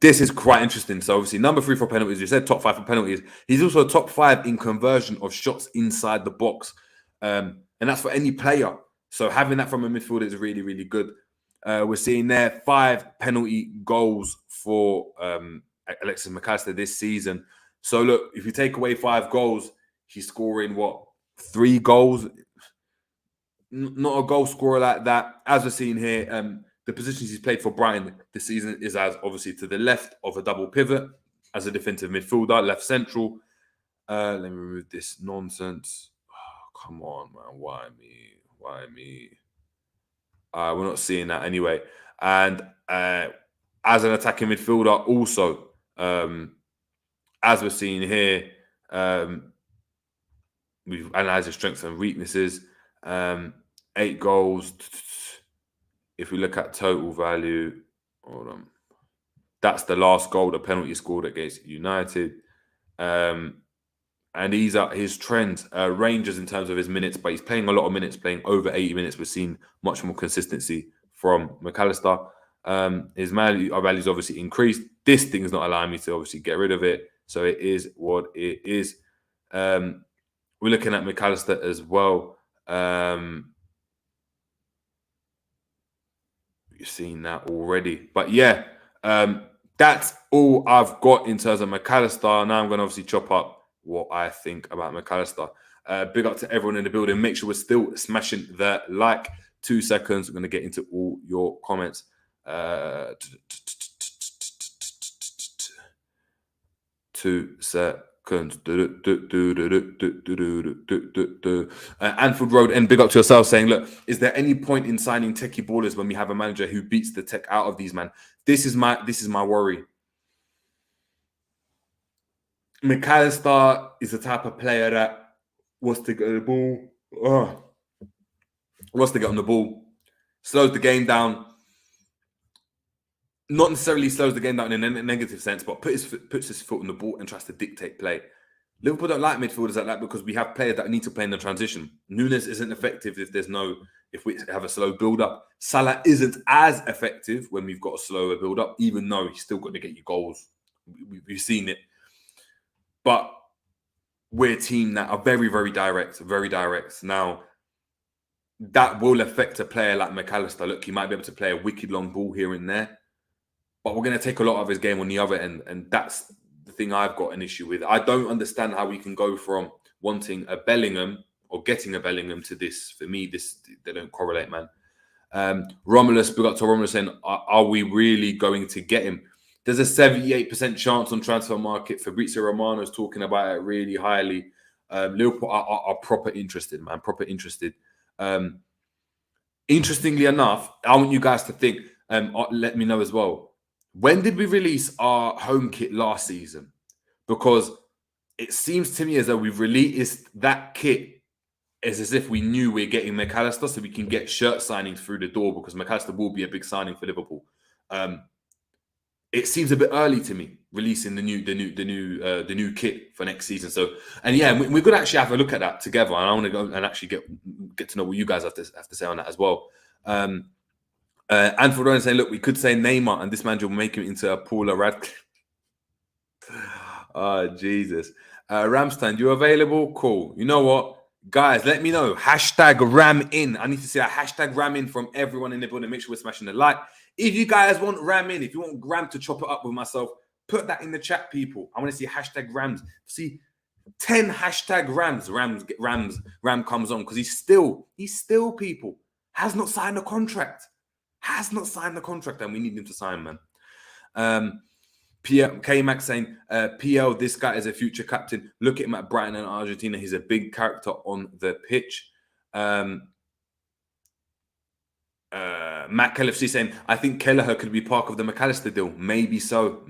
this is quite interesting. So obviously, number 3 for penalties. You said top 5 for penalties. He's also top 5 in conversion of shots inside the box. And that's for any player. So having that from a midfielder is really, really good. We're seeing there 5 penalty goals for Alexis Mac Allister this season. So look, if you take away 5 goals, he's scoring 3 goals? Not a goal scorer like that. As we're seeing here, the positions he's played for Brighton this season is as obviously to the left of a double pivot as a defensive midfielder, left central. Let me remove this nonsense. Come on, man. Why me? We're not seeing that anyway. And as an attacking midfielder, also, as we're seeing here, we've analysed his strengths and weaknesses. 8 goals. If we look at total value, hold on. That's the last goal, the penalty scored against United. And these are his trends, ranges in terms of his minutes, but he's playing a lot of minutes, playing over 80 minutes. We're seeing much more consistency from Mac Allister. His value's obviously increased. This thing is not allowing me to obviously get rid of it. So it is what it is. We're looking at Mac Allister as well. You've seen that already. But yeah, that's all I've got in terms of Mac Allister. Now I'm going to obviously chop up what I think about Mac Allister. Big up to everyone in the building. Make sure we're still smashing the like. 2 seconds. We're going to get into all your comments. 2 seconds. Anfield Road, and big up to yourself, saying, look, is there any point in signing techie ballers when we have a manager who beats the tech out of these, man? This is my worry. Mac Allister is the type of player that wants to get the ball. Wants to get on the ball, slows the game down. not necessarily slows the game down in a negative sense, but puts his foot on the ball and tries to dictate play. Liverpool don't like midfielders like that because we have players that need to play in the transition. Nunes isn't effective if we have a slow build-up. Salah isn't as effective when we've got a slower build-up, even though he's still got to get you goals. We've seen it. But we're a team that are very, very direct, very direct. Now, that will affect a player like Mac Allister. Look, he might be able to play a wicked long ball here and there, but we're going to take a lot of his game on the other end, and that's the thing I've got an issue with. I don't understand how we can go from wanting a Bellingham or getting a Bellingham to this. For me, they don't correlate, man. Romulus, we got to Romulus saying, are we really going to get him? There's a 78% chance on transfer market. Fabrizio Romano's talking about it really highly. Liverpool are proper interested, man. Proper interested. Interestingly enough, I want you guys to think, let me know as well. When did we release our home kit last season? Because it seems to me as though we've released that kit as if we knew we're getting Mac Allister, so we can get shirt signings through the door, because Mac Allister will be a big signing for Liverpool. It seems a bit early to me releasing the new kit for next season. So, and yeah, we're gonna actually have a look at that together, and I want to go and actually get to know what you guys have to say on that as well. Anfield Rowan saying, look, we could say Neymar, and this manager will make him into a Paula Radcliffe. Oh, Jesus. Ramstein, you available? Cool. You know what? Guys, let me know. Hashtag Ram in. I need to see a hashtag Ram in from everyone in the building. Make sure we're smashing the like. If you guys want Ram in, if you want Ram to chop it up with myself, put that in the chat, people. I want to see hashtag Rams. See 10 hashtag Rams. Ram comes on, because he's still people. Has not signed a contract. And we need him to sign, man. K-Max saying, PL, this guy is a future captain. Look at him at Brighton and Argentina. He's a big character on the pitch. Matt LFC saying, I think Kelleher could be part of the Mac Allister deal. Maybe so.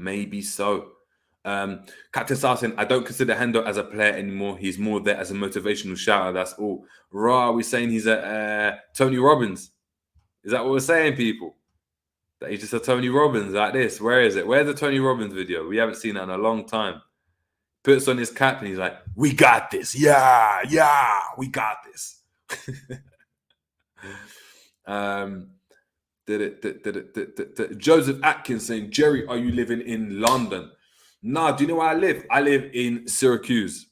Captain Star saying, I don't consider Hendo as a player anymore. He's more there as a motivational shouter. That's all. Are we saying he's a Tony Robbins? Is that what we're saying, people? That he's just a Tony Robbins like this? Where is it? Where's the Tony Robbins video? We haven't seen that in a long time. Puts on his cap and he's like, we got this. Yeah, we got this. Joseph Atkins saying, Jerry, are you living in London? Nah, do you know where I live? I live in Syracuse.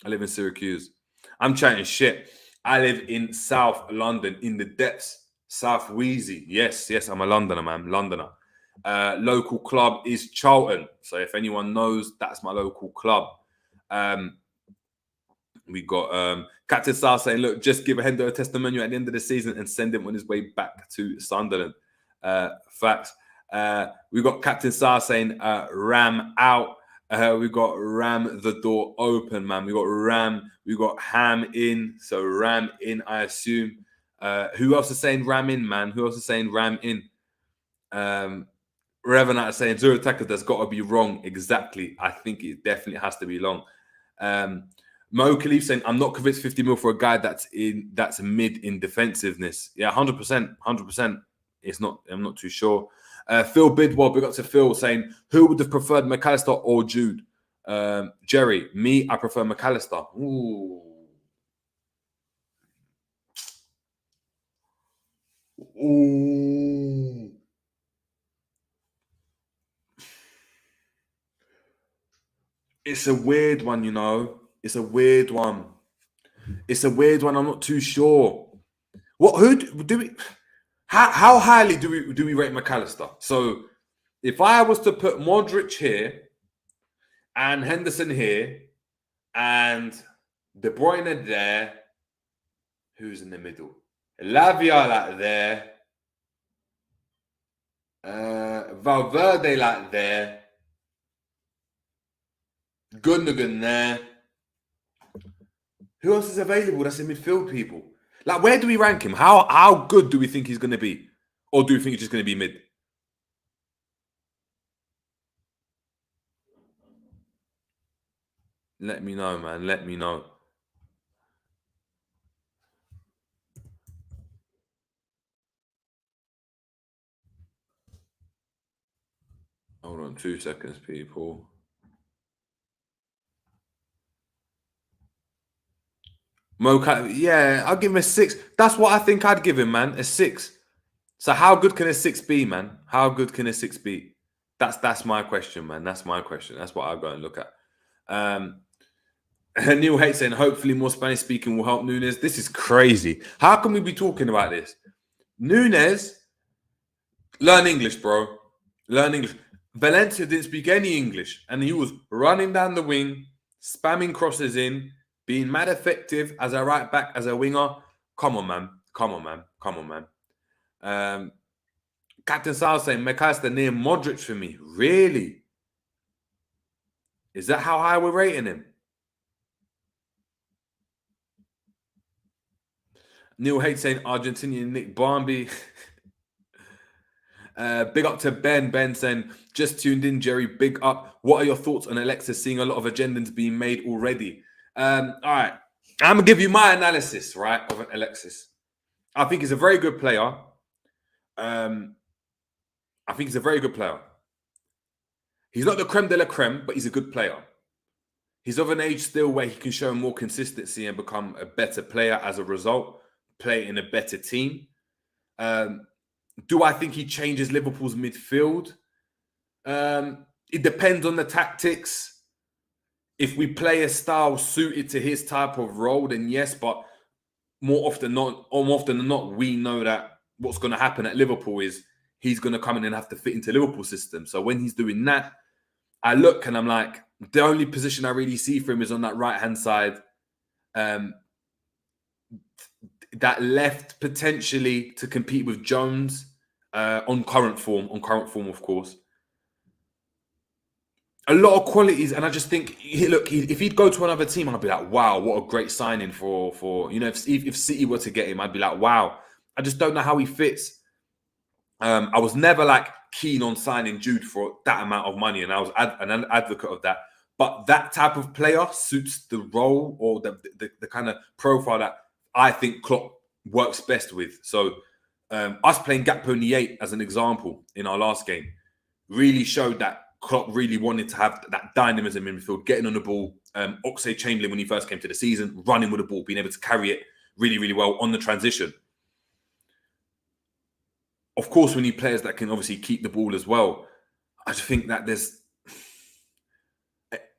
I'm chatting shit. I live in South London, in the depths. South Wheezy. Yes, I'm a Londoner, man. Londoner. Local club is Charlton. So if anyone knows, that's my local club. We got Captain Star saying, look, just give Hendo a testimonial at the end of the season and send him on his way back to Sunderland. Facts. We got Captain Star saying, Ram out. We got Ram the door open, man. We got Ham in. So Ram in, I assume. Who else is saying Ram in, man? Who else is saying Ram in? Revenant is saying zero tackles, that's got to be wrong. Exactly. I think it definitely has to be long. Mo Khalif saying, I'm not convinced 50 mil for a guy that's mid in defensiveness. Yeah, 100%. I'm not too sure. Phil Bidwell, big up to Phil, saying, who would have preferred Mac Allister or Jude? Jerry, me, I prefer Mac Allister. Ooh. It's a weird one, you know. It's a weird one. I'm not too sure. How highly do we rate Mac Allister? So if I was to put Modric here and Henderson here and De Bruyne there, who's in the middle? Lavia like there. Valverde like there. Gundogan there. Who else is available that's in midfield, people? Like, where do we rank him? How good do we think he's going to be? Or do we think he's just going to be mid? Let me know, man. Let me know. Hold on 2 seconds, people. Yeah, I'll give him a 6. That's what I think I'd give him, man. A 6. So how good can a 6 be, man? How good can a 6 be? That's my question, man. That's my question. That's what I'll go and look at. Neil Haight saying, hopefully more Spanish speaking will help Nunes. This is crazy. How can we be talking about this? Nunes, learn English, bro. Learn English. Valencia didn't speak any English, and he was running down the wing, spamming crosses in, being mad effective as a right back, as a winger. Come on, man. Come on, man. Come on, man. Captain Sal saying, Mac Allister near Modric for me. Really? Is that how high we're rating him? Neil Haight saying, Argentinian Nick Barmby. Big up to Ben. Ben saying, just tuned in, Jerry. Big up. What are your thoughts on Alexis seeing a lot of agendas being made already? All right. I'm going to give you my analysis, right, of Alexis. I think he's a very good player. He's not the creme de la creme, but he's a good player. He's of an age still where he can show more consistency and become a better player as a result, play in a better team. Do I think he changes Liverpool's midfield? It depends on the tactics. If we play a style suited to his type of role, then yes, but more often than not, we know that what's going to happen at Liverpool is he's going to come in and have to fit into Liverpool's system. So when he's doing that, I look and I'm like, the only position I really see for him is on that right-hand side. That left potentially to compete with Jones on current form, of course. A lot of qualities, and I just think, look, if he'd go to another team, I'd be like, wow, what a great signing for you know, if City were to get him, I'd be like, wow. I just don't know how he fits. I was never like keen on signing Jude for that amount of money, and I was an advocate of that. But that type of player suits the role or the kind of profile that I think Klopp works best with. So us playing Gakpo in the 8 as an example in our last game really showed that Klopp really wanted to have that dynamism in midfield, getting on the ball. Oxlade-Chamberlain, when he first came to the season, running with the ball, being able to carry it really, really well on the transition. Of course, we need players that can obviously keep the ball as well. I just think that there's...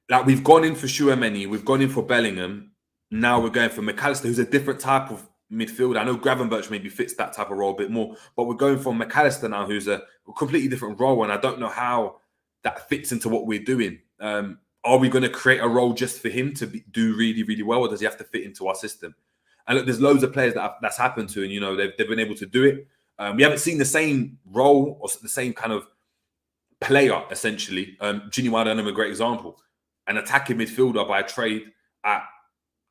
Like, we've gone in for Chouameni, we've gone in for Bellingham. Now we're going for Mac Allister, who's a different type of midfielder. I know Gravenberch maybe fits that type of role a bit more, but we're going for Mac Allister now, who's a completely different role, and I don't know how that fits into what we're doing. Are we going to create a role just for him to do really, really well, or does he have to fit into our system? And look, there's loads of players that's happened to, and you know they've been able to do it. We haven't seen the same role or the same kind of player, essentially. Gini Wijnaldum, a great example. An attacking midfielder by trade at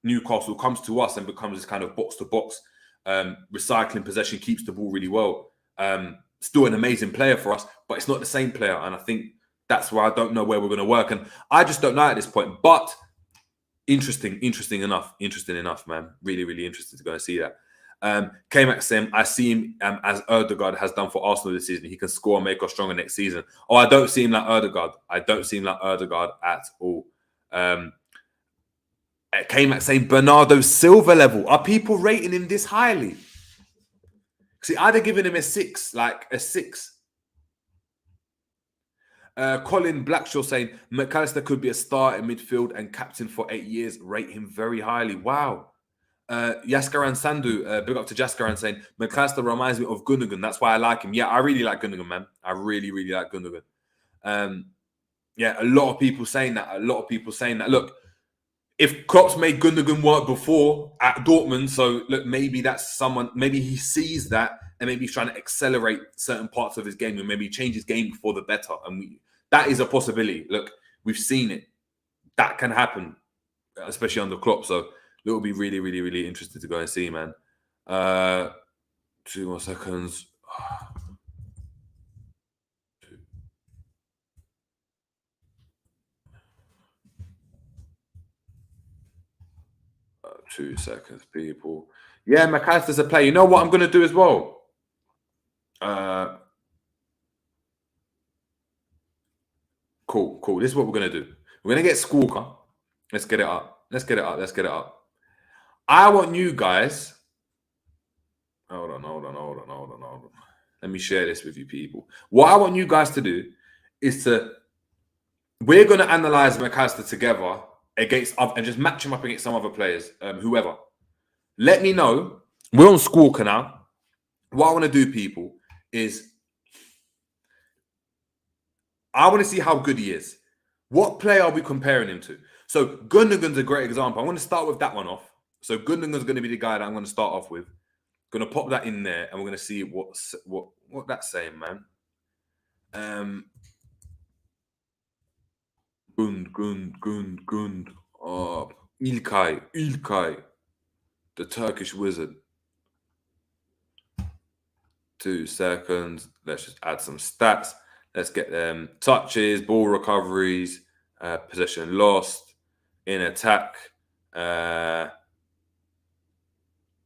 Newcastle comes to us and becomes this kind of box-to-box, recycling possession, keeps the ball really well. Still an amazing player for us, but it's not the same player. And I think that's why I don't know where we're going to work. And I just don't know at this point. But interesting enough, man. Really, really interested to go and see that. K-Max Sim, I see him as Erdegaard has done for Arsenal this season. He can score and make us stronger next season. Oh, I don't see him like Erdegaard. I don't see him like Erdegaard at all. K-Max saying Bernardo Silva level. Are people rating him this highly? See, I'd have given him a 6, like a 6. Colin Blackshaw saying Mac Allister could be a star in midfield and captain for 8 years. Rate him very highly. Wow. Yaskaran Sandu, big up to Jaskaran saying Mac Allister reminds me of Gundogan. That's why I like him. Yeah, I really like Gundogan, man. I really, really like Gundogan. Yeah, a lot of people saying that. Look, if Klopp's made Gundogan work before at Dortmund, so look, maybe that's someone, maybe he sees that and maybe he's trying to accelerate certain parts of his game and maybe change his game for the better. And that is a possibility. Look, we've seen it. That can happen, especially under Klopp. So it will be really, really, really interesting to go and see, man. 2 more seconds. 2 seconds, people. Yeah, Mac Allister's a player. You know what I'm going to do as well? Cool. This is what we're gonna do. We're gonna get Squawker. Let's get it up. Let's get it up. I want you guys. Hold on. Let me share this with you people. What I want you guys to do is we're gonna analyze Mac Allister together against and just match him up against some other players, whoever. Let me know. We're on Squawker now. What I want to do, people, is I want to see how good he is. What player are we comparing him to? So Gundogan's a great example. I'm going to start with that one off. So Gundogan's going to be the guy that I'm going to start off with. Going to pop that in there, and we're going to see what that's saying, man. Gund. Oh, Ilkay, the Turkish wizard. 2 seconds. Let's just add some stats. Let's get them touches, ball recoveries, possession lost, in attack,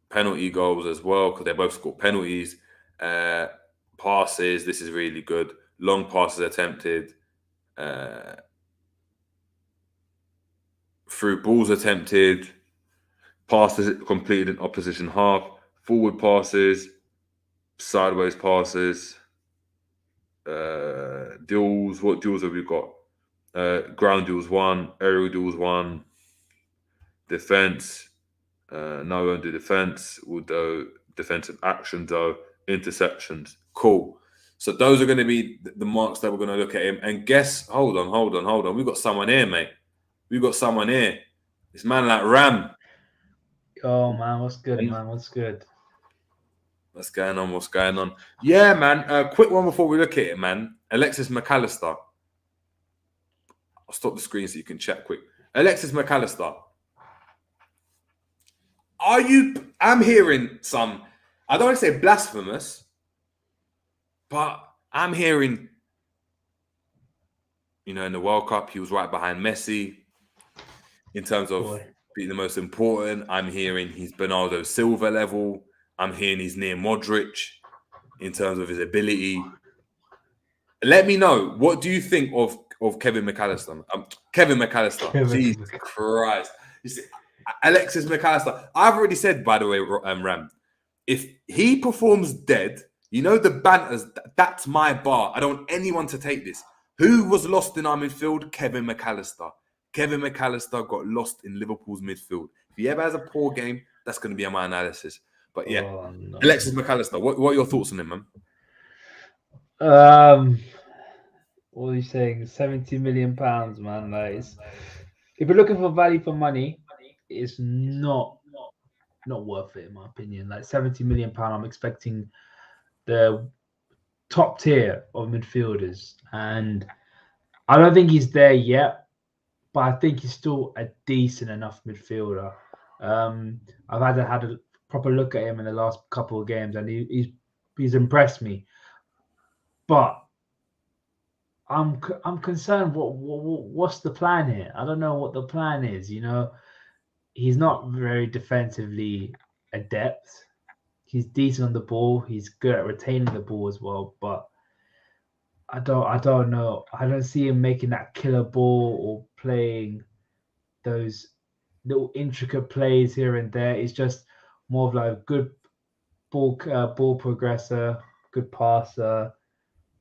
penalty goals as well, because they both scored penalties. Passes, this is really good. Long passes attempted. Through balls attempted. Passes completed in opposition half. Forward passes. Sideways passes. Duels. What duels have we got? Ground duels 1. Aerial duels 1. Defense. No, we won't do defense. We'll do defensive action, though. Interceptions. Cool. So those are going to be the marks that we're going to look at him. And guess, hold on. We've got someone here, mate. We've got someone here. This man like Ram. Oh, man, what's good, man? What's good? What's going on? Yeah, man. Quick one before we look at it, man. Alexis Mac Allister. I'll stop the screen so you can chat quick. Alexis Mac Allister. I'm hearing some, I don't want to say blasphemous, but I'm hearing, in the World Cup, he was right behind Messi in terms of being the most important. I'm hearing he's Bernardo Silva level. I'm hearing he's near Modric in terms of his ability. Let me know. What do you think of Kevin Mac Allister? Kevin Mac Allister. Jesus Christ. You see, Alexis Mac Allister. I've already said, by the way, Ram, if he performs dead, the banters, that's my bar. I don't want anyone to take this. Who was lost in our midfield? Kevin Mac Allister. Kevin Mac Allister got lost in Liverpool's midfield. If he ever has a poor game, that's going to be my analysis. But yeah, no. Alexis Mac Allister, what are your thoughts on him, man? What are you saying? £70 million, man. Like, if you're looking for value for money, it's not worth it, in my opinion. Like £70 million, I'm expecting the top tier of midfielders, and I don't think he's there yet, but I think he's still a decent enough midfielder. I've had a proper look at him in the last couple of games, and he's impressed me. But I'm concerned. What's the plan here? I don't know what the plan is. He's not very defensively adept. He's decent on the ball. He's good at retaining the ball as well. But I don't know. I don't see him making that killer ball or playing those little intricate plays here and there. It's just more of like a good ball progressor, good passer,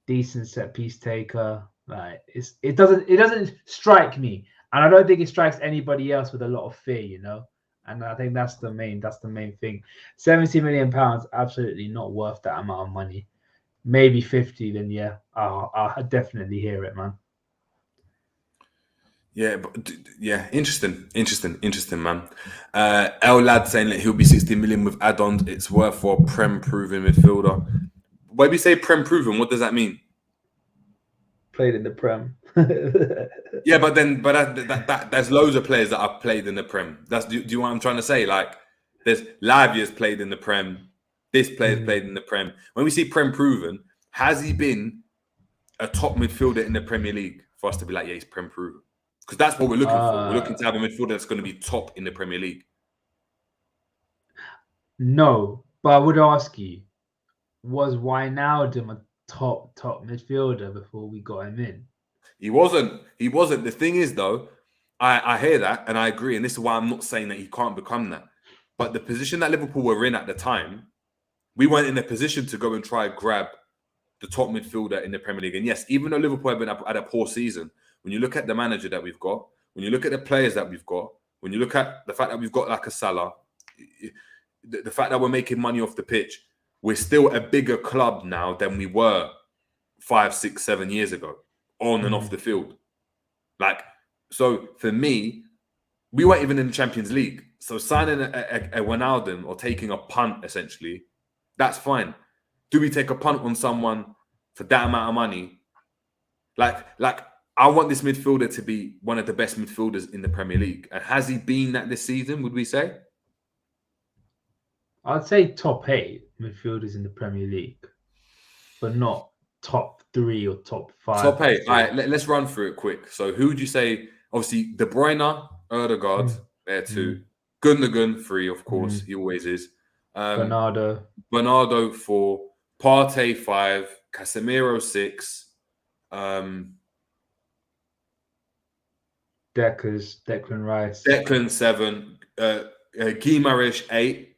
decent set piece taker. Like it doesn't strike me, and I don't think it strikes anybody else with a lot of fear, And I think that's the main thing. £70 million, absolutely not worth that amount of money. Maybe 50, then yeah, I'll definitely hear it, man. Yeah, but yeah, interesting, man. L Lad saying that he'll be 60 million with add-ons. It's worth for a Prem-proven midfielder. When we say Prem-proven, what does that mean? Played in the Prem. Yeah, but there's loads of players that have played in the Prem. Do you know what I'm trying to say? Like, there's Lavia's played in the Prem. This player's played in the Prem. When we see Prem-proven, has he been a top midfielder in the Premier League for us to be like, yeah, he's Prem-proven? Because that's what we're looking for. We're looking to have a midfielder that's going to be top in the Premier League. No, but I would ask you, was Wijnaldum a top midfielder before we got him in? He wasn't. The thing is, though, I hear that and I agree. And this is why I'm not saying that he can't become that. But the position that Liverpool were in at the time, we weren't in a position to go and try and grab the top midfielder in the Premier League. And yes, even though Liverpool have been at a poor season, when you look at the manager that we've got, when you look at the players that we've got, when you look at the fact that we've got like a Salah, the fact that we're making money off the pitch, we're still a bigger club now than we were 5, 6, 7 years ago, on and off the field. Like, so for me, we weren't even in the Champions League. So signing a Wijnaldum or taking a punt, essentially, that's fine. Do we take a punt on someone for that amount of money? Like I want this midfielder to be one of the best midfielders in the Premier League. And has he been that this season, would we say? I'd say top 8 midfielders in the Premier League, but not top 3 or top 5. Top 8. All right, let's run through it quick. So who would you say? Obviously, De Bruyne, Ødegaard, there too. Gundogan, 3, of course. He always is. Bernardo 4. Partey 5. Casemiro 6. Declan Rice. Declan 7. Guimaraes 8.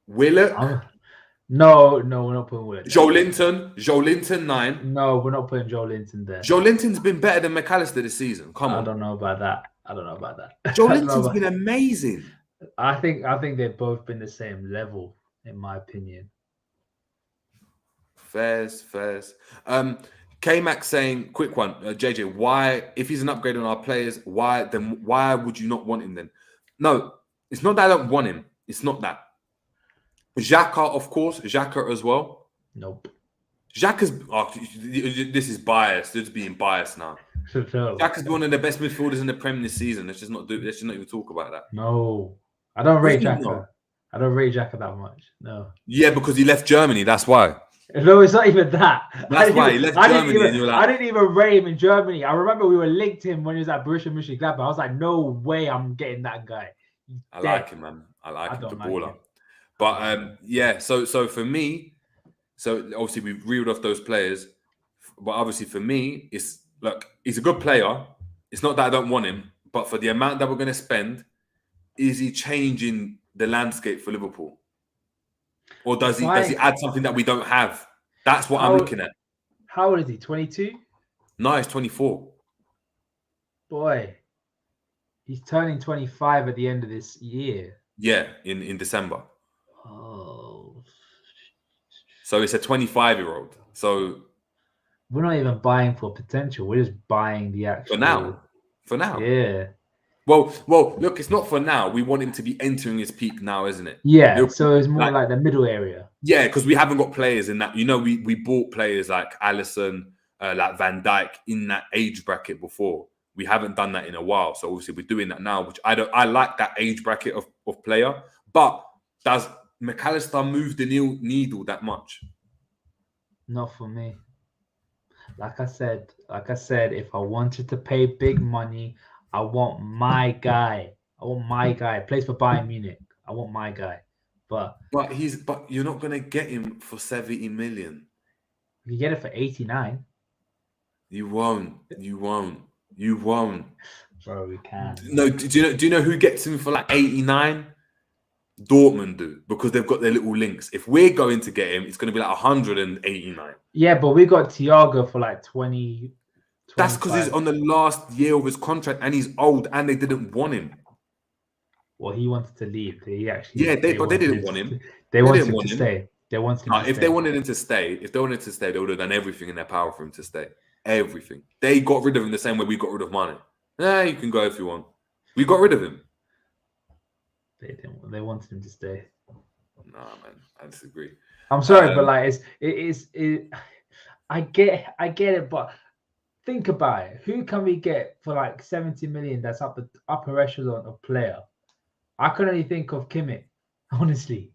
Willock? No, we're not putting Willock. Joe Linton 9. No, we're not putting Joe Linton there. Joe Linton's been better than Mac Allister this season. Come on. I don't know about that. Joe Linton's been amazing. I think they've both been the same level, in my opinion. Fairs. K-Mac saying, quick one, JJ, why, if he's an upgrade on our players, why would you not want him then? No, it's not that I don't want him. It's not that. Xhaka, of course. Xhaka as well. Nope. Xhaka's... Oh, this is biased. This is being biased now. Xhaka's one of the best midfielders in the Prem this season. Let's just not even talk about that. No. I don't rate Xhaka. I don't rate Xhaka that much. No. Yeah, because he left Germany. That's why. No, it's not even that. That's why he left Germany. And you were like... I didn't even rate him in Germany. I remember we were linked to him when he was at Borussia Mönchengladbach. I was like, no way I'm getting that guy. I like him, man. I like him. The baller. But yeah, so for me, so obviously we reeled off those players, but obviously for me, it's look, he's a good player. It's not that I don't want him, but for the amount that we're going to spend, is he changing the landscape for Liverpool, or does he add something that we don't have? That's what I'm looking at. How old is he? 22? No, he's 24. Boy, he's turning 25 at the end of this year. Yeah, in December. Oh. So it's a 25-year-old. So we're not even buying for potential. We're just buying the actual... For now. Yeah. Well, look, it's not for now. We want him to be entering his peak now, isn't it? Yeah, so it's more like the middle area. Yeah, because we haven't got players in that. You know, we bought players like Alisson, like Van Dijk in that age bracket before. We haven't done that in a while. So obviously we're doing that now, which I like that age bracket of player. But does Mac Allister move the needle that much? Not for me. Like I said, if I wanted to pay big money, I want my guy. Plays for Bayern Munich. I want my guy. But you're not gonna get him for 70 million. You get it for 89. You won't. Bro, we can. No, do you know who gets him for like 89? Dortmund do, because they've got their little links. If we're going to get him, it's going to be like 189. Yeah, but we got Thiago for like 20. That's because he's on the last year of his contract and he's old and they didn't want him. Well, he wanted to leave. They didn't want him. They wanted him to stay. They wanted him to stay. If they wanted him to stay, they would have done everything in their power for him to stay. Everything. They got rid of him the same way we got rid of Mane. You can go if you want. We got rid of him. They didn't. They wanted him to stay. Nah, man, I disagree. I'm sorry, but like I get it, but think about it. Who can we get for like 70 million? That's upper echelon of player. I can only think of Kimmich, honestly.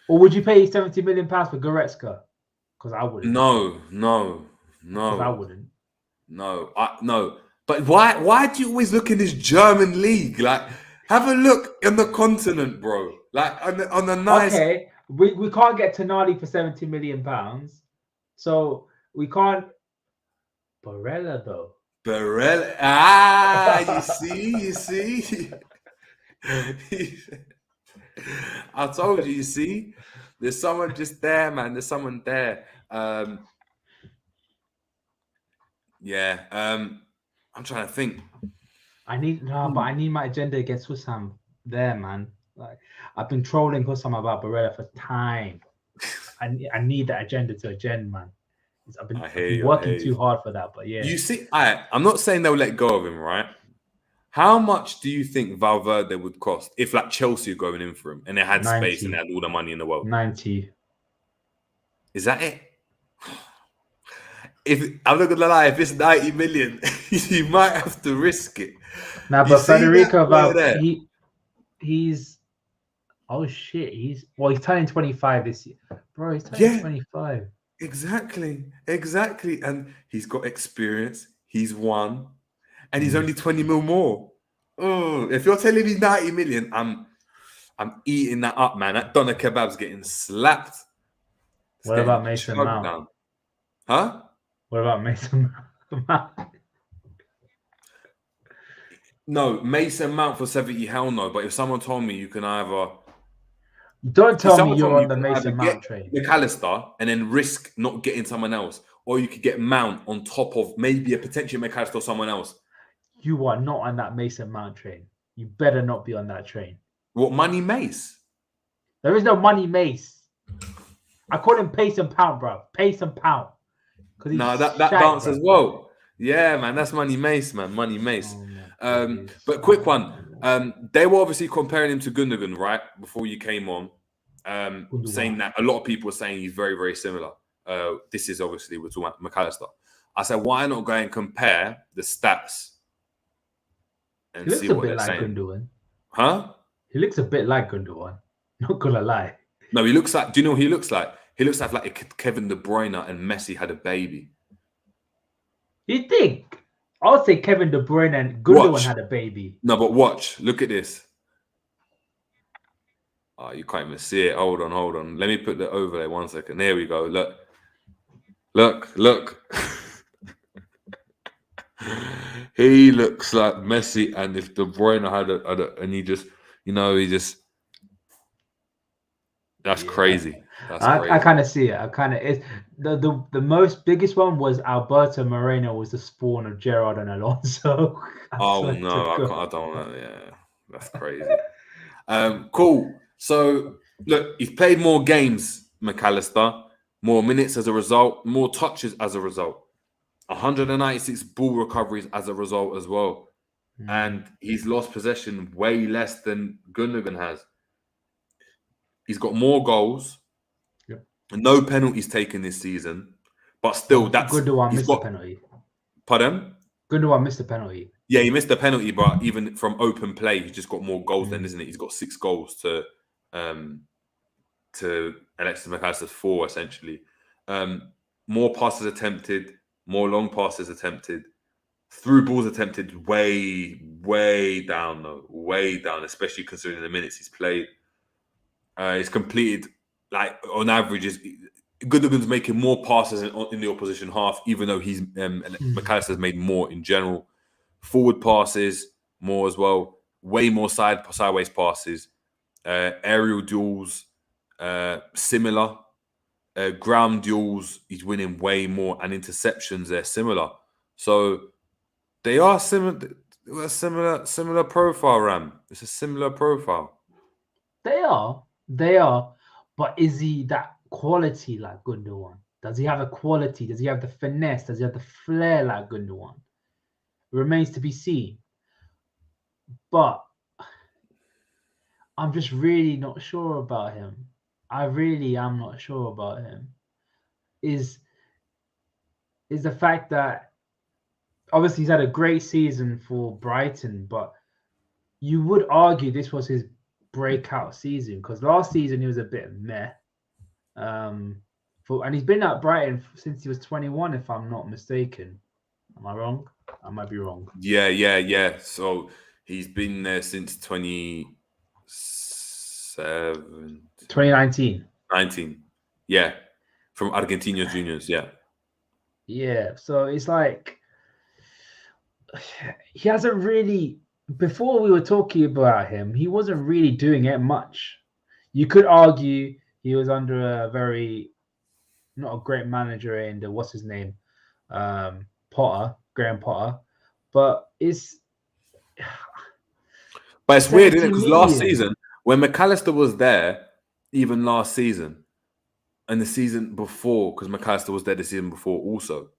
Or would you pay 70 million pounds for Goretzka? Because I wouldn't. No. Because I wouldn't. No. But why do you always look in this German league? Like, have a look in the continent, bro. Like on the nice. Okay, we can't get Tonali for 70 million pounds. So we can't. Barella though. Barella. You see. I told you. You see, there's someone just there, man. There's someone there. Yeah. I'm trying to think. I need my agenda against Hussam there, man. Like I've been trolling Hussam about Barella for time. I need that agenda to agenda, man. I've been working too hard for that, but yeah. You see, I'm not saying they'll let go of him, right? How much do you think Valverde would cost if like Chelsea are going in for him and they had 90. space and they had all the money in the world? 90. Is that it? If I'm not gonna lie, if it's 90 million, you might have to risk it. Now, but Federico, he's oh shit, he's turning 25 this year, bro. He's turning 25. Exactly, and he's got experience. He's won, and he's only 20 mil more. Oh, if you're telling me 90 million, I'm eating that up, man. That doner kebab's getting slapped. What about Mason Mount? Down. Huh? What about Mason Mount? No, Mason Mount for 70, hell no. But if someone told me you can either... Don't tell me you're on the Mason Mount train. Mac Allister and then risk not getting someone else. Or you could get Mount on top of maybe a potential Mac Allister or someone else. You are not on that Mason Mount train. You better not be on that train. What, Money Mace? There is no Money Mace. I call him Pace and Pound, bro. Pace and Pound. No, that dance as well. Yeah, man. That's Money Mace, man. Money Mace. But quick one. They were obviously comparing him to Gundogan, right? Before you came on. Saying that a lot of people are saying he's very, very similar. This is obviously, we're talking about Mac Allister. I said, why not go and compare the stats and see what they're saying? Gundogan. Huh? He looks a bit like Gundogan. Not gonna lie. No, he looks like, do you know what he looks like? He looks like if Kevin De Bruyne and Messi had a baby. You think? I would say Kevin De Bruyne and Gundogan had a baby. No, but watch. Look at this. Oh, you can't even see it. Hold on. Let me put the overlay 1 second. There we go. Look. He looks like Messi, and if De Bruyne and he just, that's crazy. I kind of see it. The most biggest one was Alberto Moreno was the spawn of Gerrard and Alonso. Oh no, I don't know. Yeah, that's crazy. Cool. So look, he's played more games, Mac Allister, more minutes as a result, more touches as a result, 196 ball recoveries as a result as well, and he's lost possession way less than Gundogan has. He's got more goals. No penalties taken this season, but still, that's Gundogan missed a penalty. Pardon? Gundogan missed a penalty. Yeah, he missed a penalty, but even from open play, he's just got more goals then, isn't it? He's got 6 goals to Alexis Mac Allister's 4, essentially. More passes attempted, more long passes attempted, through balls attempted way down, though, way down, especially considering the minutes he's played. He's completed. Like on average, Gundogan's making more passes in the opposition half, even though he's Mac Allister's made more in general. Forward passes more as well, way more sideways passes, aerial duels similar, ground duels he's winning way more, and interceptions they're similar. So they are similar. Similar profile, Ram. It's a similar profile. They are. But is he that quality like Gundogan? Does he have a quality? Does he have the finesse? Does he have the flair like Gundogan? It remains to be seen. But I'm just really not sure about him. I really am not sure about him. Is the fact that obviously he's had a great season for Brighton, but you would argue this was his breakout season because last season he was a bit meh. And he's been at Brighton since he was 21, if I'm not mistaken. Am I wrong? I might be wrong. Yeah. So he's been there since 2019. from Argentinos Juniors. Yeah. Yeah, so it's like he hasn't really. Before we were talking about him, he wasn't really doing it much. You could argue he was under a very not a great manager in the what's his name, Graham Potter, but it's But it's weird, isn't it? 70 Because last million. season, when Mac Allister was there, even last season, and the season before, because Mac Allister was there the season before also,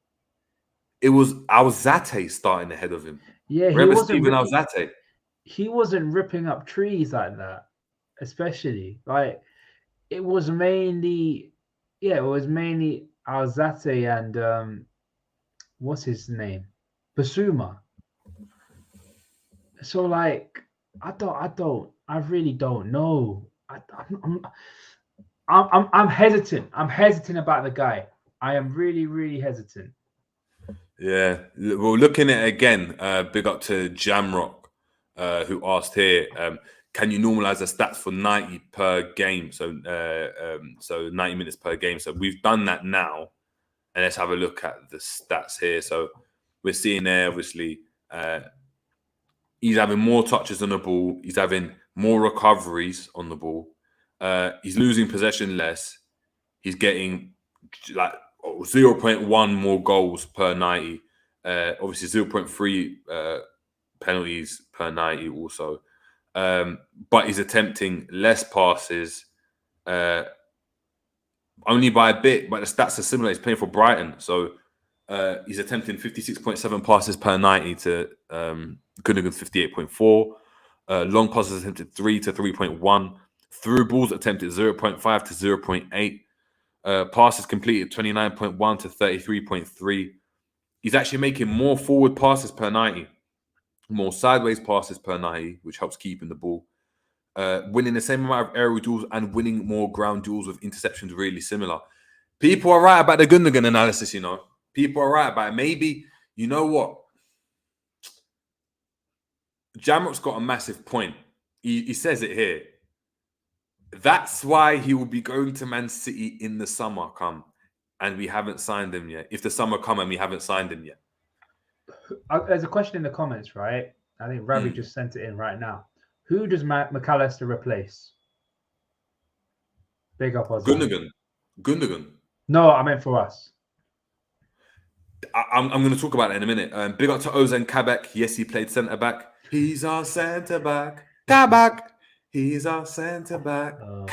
it was Alzate starting ahead of him. Yeah, Remember Stephen Alzate? he wasn't ripping up trees like that, especially like it was mainly Alzate and what's his name, Basuma. So like I really don't know. I'm hesitant. I'm hesitant about the guy. I am really, really hesitant. Yeah. Well, looking at it again, big up to Jamrock, who asked here, can you normalize the stats for 90 per game? So 90 minutes per game. So we've done that now. And let's have a look at the stats here. So we're seeing there, obviously, he's having more touches on the ball. He's having more recoveries on the ball. He's losing possession less. He's getting like 0.1 more goals per 90. Obviously 0.3 penalties per 90 also. But he's attempting less passes only by a bit, but the stats are similar. He's playing for Brighton. So he's attempting 56.7 passes per 90 to Gundogan's 58.4. Long passes attempted 3 to 3.1. Through balls attempted 0.5 to 0.8. Passes completed 29.1 to 33.3. He's actually making more forward passes per 90, more sideways passes per 90, which helps keeping the ball. Winning the same amount of aerial duels and winning more ground duels with interceptions really similar. People are right about the Gundogan analysis, you know. People are right about it. Maybe, you know what? Jamrock's got a massive point. He says it here. That's why he will be going to Man City in the summer come. And we haven't signed him yet. If the summer come and we haven't signed him yet. There's a question in the comments, right? I think Ravi just sent it in right now. Who does Mac Allister replace? Big up us. Gundogan. No, I meant for us. I'm going to talk about it in a minute. Big up to Ozan Kabak. Yes, he played centre back. He's our centre back. Kabak. He's our centre back. Oh,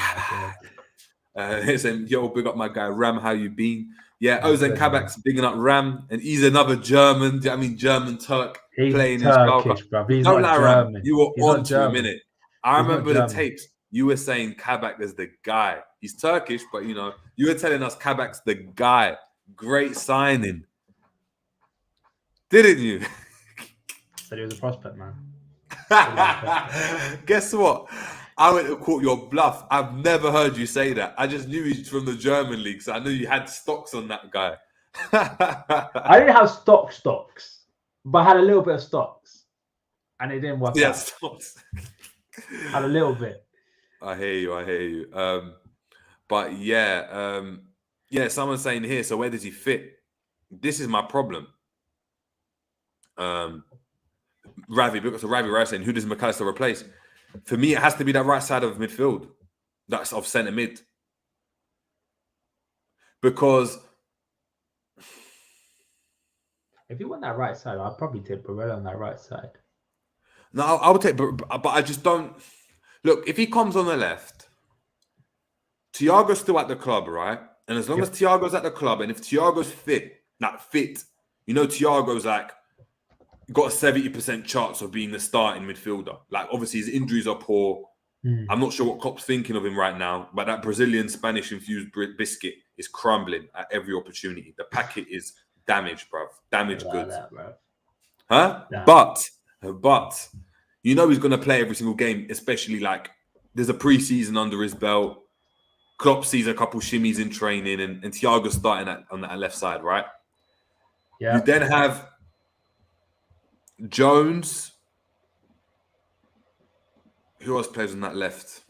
Saying, yo, big up my guy Ram. How you been? Yeah, Ozan Kabak's bigging up Ram, and he's another German. I mean, German Turk he's playing Turkish, in bro. He's Don't not lie, German. Ram. You were He's on to a minute. I remember the German. tapes. You were saying Kabak is the guy. He's Turkish, but you know, you were telling us Kabak's the guy. Great signing, didn't you? Said he was a prospect, man. Guess what? I went to caught your bluff. I've never heard you say that. I just knew he's from the German league, so I knew you had stocks on that guy. I didn't have stocks, but I had a little bit of stocks, and it didn't work out. Stocks. Had a little bit. I hear you. But yeah, someone's saying here, so where does he fit? This is my problem. Ravi saying, who does Mac Allister replace? For me, it has to be that right side of midfield. That's of centre mid. Because if you want that right side, I'd probably take Barella on that right side. No, I would take, but I just don't. Look, if he comes on the left, Thiago's still at the club, right? And as long as Thiago's at the club, and if Thiago's fit, you know, Thiago's like got a 70% chance of being the starting midfielder. Like, obviously, his injuries are poor. I'm not sure what Klopp's thinking of him right now, but that Brazilian Spanish-infused biscuit is crumbling at every opportunity. The packet is damaged, bruv. Damaged goods. Huh? Damn. But you know he's going to play every single game, especially like there's a pre-season under his belt. Klopp sees a couple shimmies in training, and Thiago's starting on that left side, right? Yeah. You then have Jones. Who else plays on that left?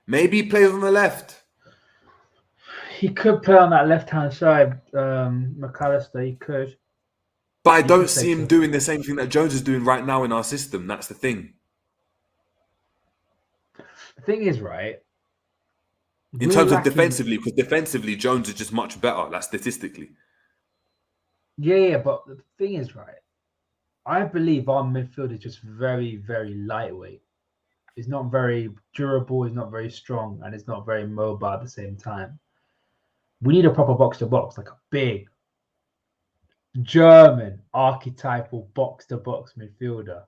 Maybe he plays on the left. He could play on that left-hand side, Mac Allister. He could. But I You don't can say see him so. doing the same thing that Jones is doing right now in our system. That's the thing. The thing is, right? In we're terms of lacking- defensively, because defensively, Jones is just much better, like statistically. Yeah, but the thing is, right? I believe our midfield is just very, very lightweight. It's not very durable. It's not very strong, and it's not very mobile at the same time. We need a proper box-to-box, like a big German archetypal box-to-box midfielder.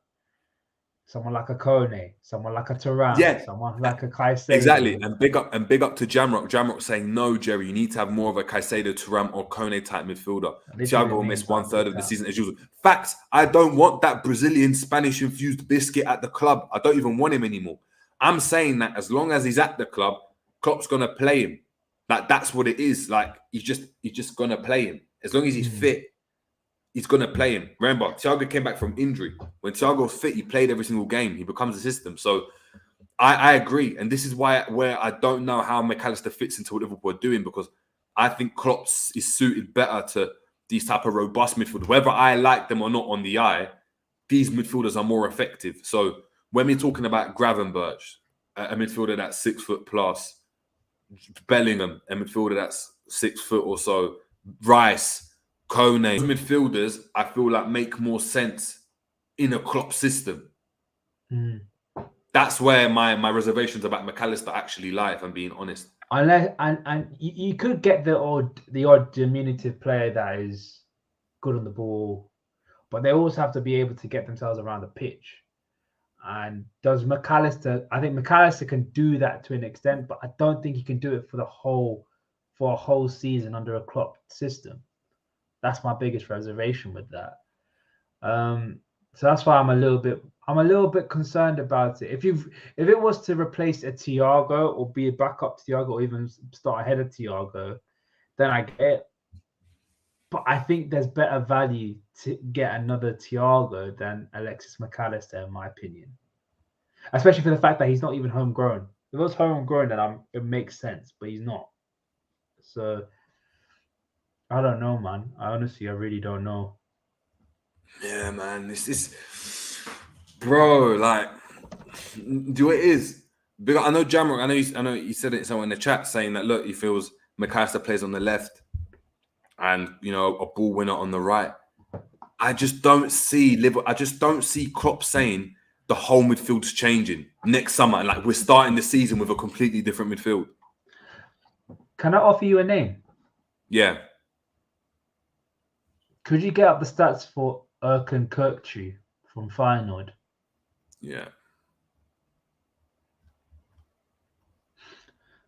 Someone like a Kone, someone like a Thuram, Yeah. someone like a Caicedo. Exactly, and big up to Jamrock. Jamrock saying, no, Jerry, you need to have more of a Caicedo, Thuram, or Kone type midfielder. Thiago will miss 1/3 of the season as usual. Facts. I don't want that Brazilian Spanish infused biscuit at the club. I don't even want him anymore. I'm saying that as long as he's at the club, Klopp's gonna play him. Like that's what it is. Like he's just gonna play him as long as he's fit. He's going to play him. Remember, Thiago came back from injury. When Thiago's fit, he played every single game. He becomes a system. So I agree. And this is where I don't know how Mac Allister fits into what Liverpool are doing, because I think Klopp is suited better to these type of robust midfielders. Whether I like them or not on the eye, these midfielders are more effective. So when we're talking about Gravenberch, a midfielder that's 6 foot plus, Bellingham, a midfielder that's 6 foot or so, Rice, Kone, midfielders, I feel like make more sense in a Klopp system. That's where my reservations about Mac Allister actually lie, if I'm being honest. Unless and you could get the odd diminutive player that is good on the ball, but they also have to be able to get themselves around the pitch. And does Mac Allister? I think Mac Allister can do that to an extent, but I don't think he can do it for a whole season under a Klopp system. That's my biggest reservation with that. So that's why I'm a little bit concerned about it. If it was to replace a Thiago or be a backup to Thiago or even start ahead of Thiago, then I get it. But I think there's better value to get another Thiago than Alexis Mac Allister, in my opinion. Especially for the fact that he's not even homegrown. If it was homegrown, then it makes sense, but he's not. So I don't know, man. I really don't know. Yeah, man. This is, bro. Like, do it is. Because I know Jamrock. I know he said it somewhere in the chat saying that look, he feels Mac Allister plays on the left, and a ball winner on the right. I just don't see Klopp saying the whole midfield's changing next summer, and like we're starting the season with a completely different midfield. Can I offer you a name? Yeah. Could you get up the stats for Erkan Kökçü from Feyenoord? Yeah.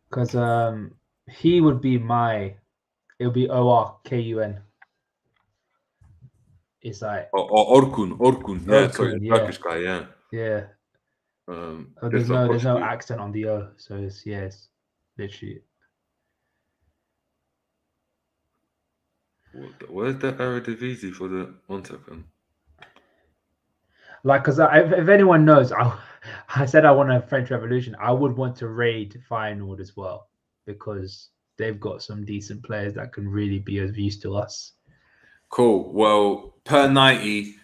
Because he would be it'll be Orkun. It's like Orkun. Yeah, sorry, yeah. Turkish guy. Yeah. Yeah. There's no accent on the O, so it's literally. Where's the Eredivisie for the 1 second? Like, because if anyone knows, I said I want a French Revolution. I would want to raid Feyenoord as well, because they've got some decent players that can really be of use to us. Cool. Well, per 90,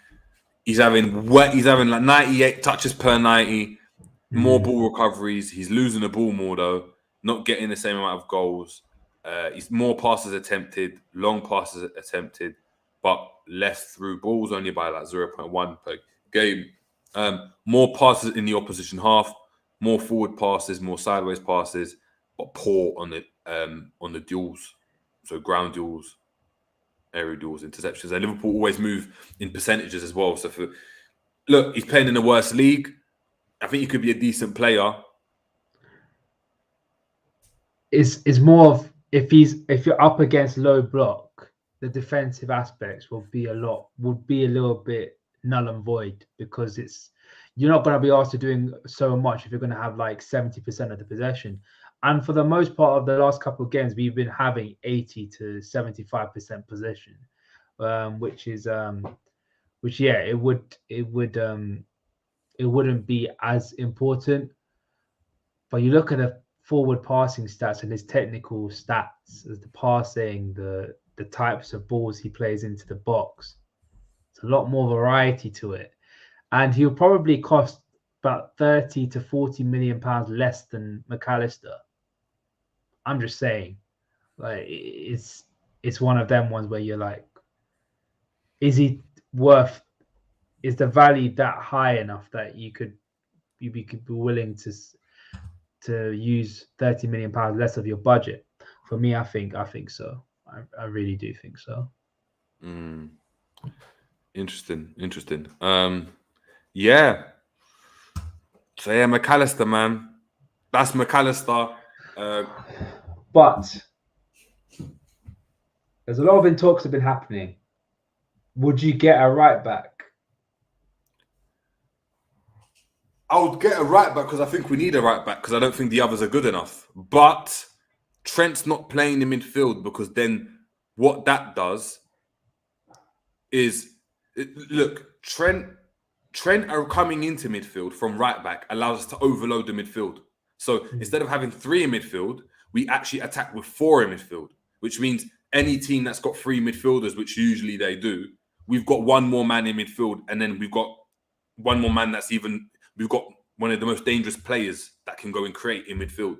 he's having like 98 touches per 90, more ball recoveries. He's losing the ball more though, not getting the same amount of goals. He's more passes attempted, long passes attempted, but less through balls only by like 0.1 per game. More passes in the opposition half, more forward passes, more sideways passes, but poor on the duels. So ground duels, area duels, interceptions. And Liverpool always move in percentages as well. So look, he's playing in the worst league. I think he could be a decent player. It's more of if you're up against low block, the defensive aspects would be a little bit null and void, because you're not going to be asked to doing so much if you're going to have like 70% of the possession. And for the most part of the last couple of games, we've been having 80 to 75% possession, it wouldn't be as important. But you look at forward passing stats and his technical stats, as the passing, the types of balls he plays into the box. It's a lot more variety to it, and he'll probably cost about 30 to 40 million pounds less than Mac Allister. I'm just saying, like, it's one of them ones where you're like, is the value that high enough that you could be willing to use 30 million pounds less of your budget? For me, I think so. I really do think so. Interesting. Yeah. So yeah, Mac Allister, man. That's Mac Allister. But there's a lot of talks have been happening. Would you get a right back? I would get a right back because I think we need a right back because I don't think the others are good enough. But Trent's not playing in midfield because then what that does is, look, Trent are coming into midfield from right back allows us to overload the midfield. So instead of having 3 in midfield, we actually attack with 4 in midfield, which means any team that's got 3 midfielders, which usually they do, we've got 1 more man in midfield, and then we've got 1 more man we've got one of the most dangerous players that can go and create in midfield.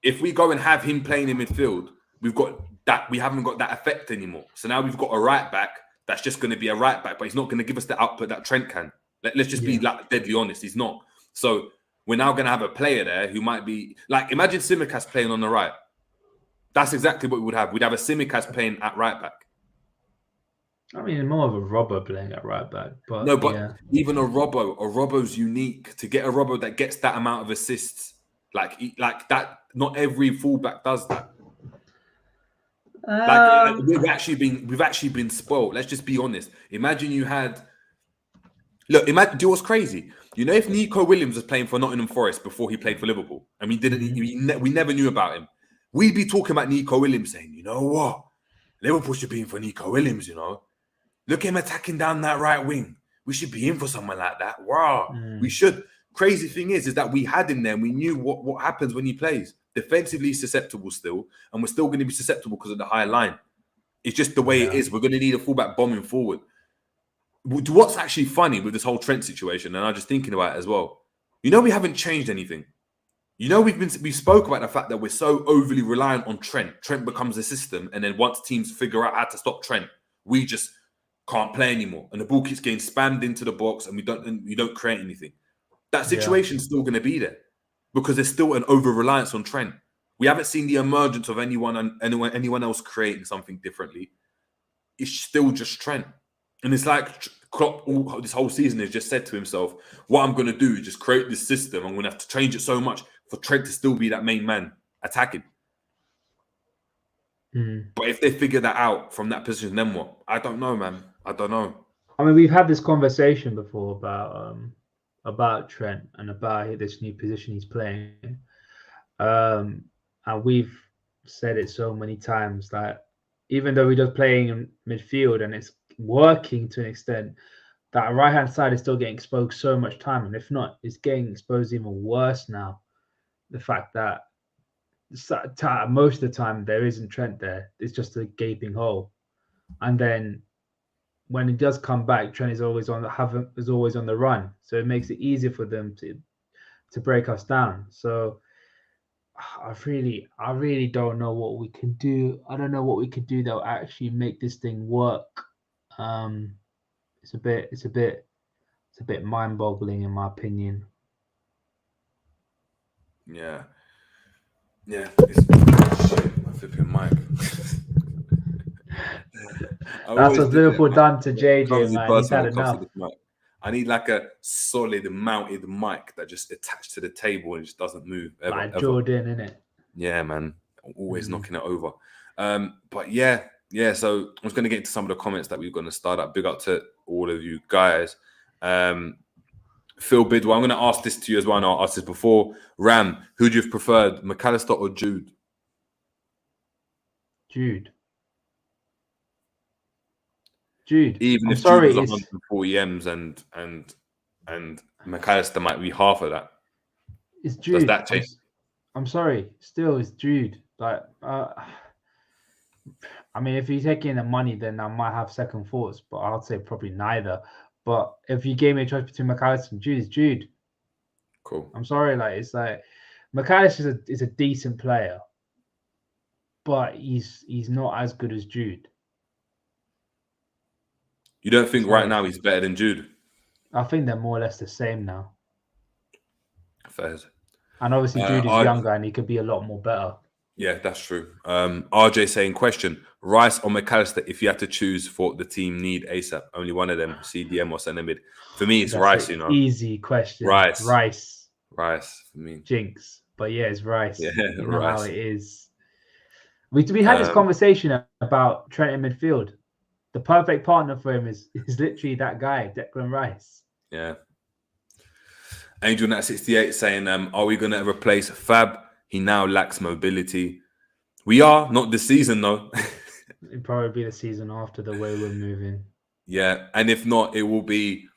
If we go and have him playing in midfield, we haven't got that effect anymore. So now we've got a right back that's just going to be a right back, but he's not going to give us the output that Trent can. Let's just be deadly honest. He's not. So we're now going to have a player there who might be like, imagine Tsimikas playing on the right. That's exactly what we would have. We'd have a Tsimikas playing at right back. I mean, more of a Robbo playing at right back. But no, but even a Robbo's unique. To get a Robbo that gets that amount of assists, like that, not every fullback does that. We've actually been spoiled. Let's just be honest. Imagine you had. Look, do what's crazy. You know, if Nico Williams was playing for Nottingham Forest before he played for Liverpool, and we never knew about him, we'd be talking about Nico Williams, saying, you know what, Liverpool should be in for Nico Williams. You know, look at him attacking down that right wing. We should be in for someone like that. Wow, we should. Crazy thing is that we had him there. And we knew what happens when he plays. Defensively susceptible still, and we're still going to be susceptible because of the high line. It's just the way it is. We're going to need a fullback bombing forward. What's actually funny with this whole Trent situation, and I'm just thinking about it as well. You know, we haven't changed anything. You know, we spoke about the fact that we're so overly reliant on Trent. Trent becomes a system, and then once teams figure out how to stop Trent, we just can't play anymore, and the ball keeps getting spammed into the box, and we don't create anything. That situation's still going to be there because there's still an over reliance on Trent. We haven't seen the emergence of anyone else creating something differently. It's still just Trent. And it's like Klopp this whole season has just said to himself, what I'm going to do is just create this system. I'm going to have to change it so much for Trent to still be that main man attacking. But if they figure that out from that position, then what? I don't know, man. I don't know. I mean, we've had this conversation before about Trent and about this new position he's playing. And we've said it so many times that even though we're just playing in midfield and it's working to an extent, that right-hand side is still getting exposed so much time. And if not, it's getting exposed even worse now. The fact that most of the time there isn't Trent there. It's just a gaping hole. And then when he does come back, Trent is always on the run. So it makes it easier for them to break us down. So I really don't know what we can do. I don't know what we could do that will actually make this thing work. It's a bit mind-boggling in my opinion. Yeah. It's shit. My flipping mic. That's what Liverpool done to JJ, man. He's had enough. I need like a solid mounted mic that just attached to the table and just doesn't move. Like Jordan, innit? Yeah, man. Always knocking it over. But yeah. So I was going to get into some of the comments that we're going to start up. Big up to all of you guys. Phil Bidwell, I'm going to ask this to you as well. And I'll ask this before. Ram, who do you have preferred, Mac Allister or Jude? Jude. Even if Jude was 140 M's and Mac Allister might be half of that. Is Jude? Does that change? I'm sorry. Still, it's Jude. Like, I mean, if you're taking the money, then I might have second thoughts, but I'd say probably neither. But if you gave me a choice between Mac Allister and Jude, it's Jude. Cool. I'm sorry, like it's like Mac Allister is a decent player, but he's not as good as Jude. You don't think Sorry. right now he's better than Jude? I think they're more or less the same now. Fair. And obviously, Jude is younger and he could be a lot more better. Yeah, that's true. RJ saying, question, Rice or Mac Allister if you had to choose for the team need ASAP? Only one of them, CDM or centre mid. For me, it's Rice, you know. Easy question. Rice for me. Jinx. But yeah, it's Rice. Yeah, you know Rice. how it is. We had this conversation about Trent in midfield. The perfect partner for him is literally that guy, Declan Rice. Yeah. Angel Nat 68 saying, are we going to replace Fab? He now lacks mobility. We are, not this season though. It'll probably be the season after the way we're moving. Yeah, and if not, it will be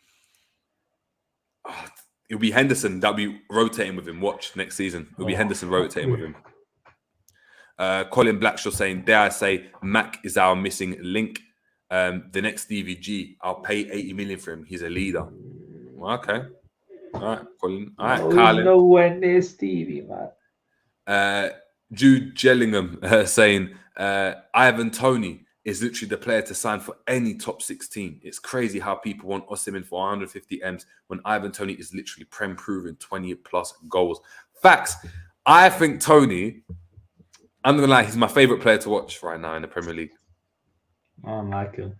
Henderson that'll be rotating with him. Watch next season. It'll be Henderson rotating with him. Colin Blackshaw saying, dare I say, Mac is our missing link. The next DVG, I'll pay 80 million for him. He's a leader. Well, okay. All right, Colin. All right, Carlin. Nowhere near Stevie, man. Jude Jellingham saying, Ivan Toney is literally the player to sign for any top 6 team. It's crazy how people want Osimhen for 150 M's when Ivan Toney is literally prem-proven 20-plus goals. Facts. I think Toney, I'm not going to lie, he's my favourite player to watch right now in the Premier League. I don't like him.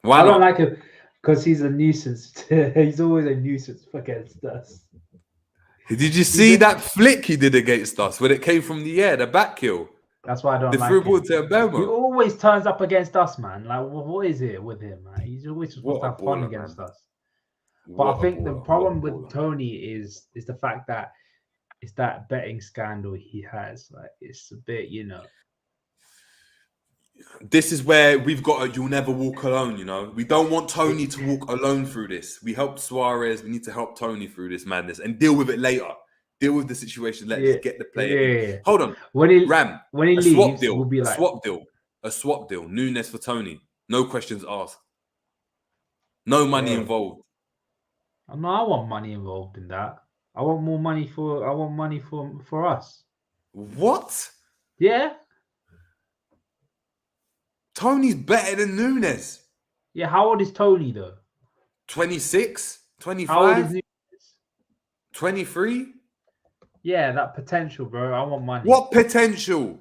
Why I don't not? like him because he's a nuisance. He's always a nuisance against us. Did you see that flick he did against us when it came from the air, the back heel? That's why I don't the like through him. ball to Mbemo. He always turns up against us, man. Like, what is it with him, man? He's always supposed to have fun against us. But I think the problem with Toney is the fact that it's that betting scandal he has. Like, it's a bit, you know. This is where we've got you'll never walk alone, you know. We don't want Toney to walk alone through this. We helped Suarez. We need to help Toney through this madness and deal with it later. Deal with the situation. Let's get the player. Yeah. Hold on. When he leaves, swap deal. We'll be like, A swap deal. Nunes for Toney. No questions asked. No money involved. No, I want money involved in that. I want more money for us. What? Yeah. Toney's better than Nunes. Yeah, how old is Toney though? 26? 25? How old is Nunes? 23? Yeah, that potential, bro. I want money. What potential?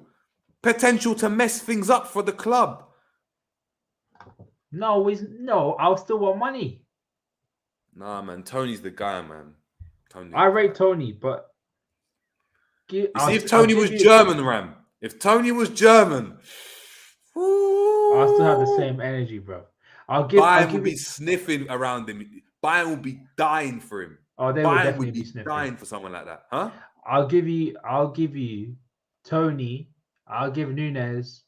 Potential to mess things up for the club. No, I'll still want money. Nah, man. Tony's the guy, man. I rate Toney, but if Toney was German, Ram. If Toney was German, I still have the same energy, bro. Bayern would be sniffing around him. Bayern would be dying for him. Oh, they would definitely be sniffing. Dying for someone like that, huh? I'll give you Toney. I'll give Nunes,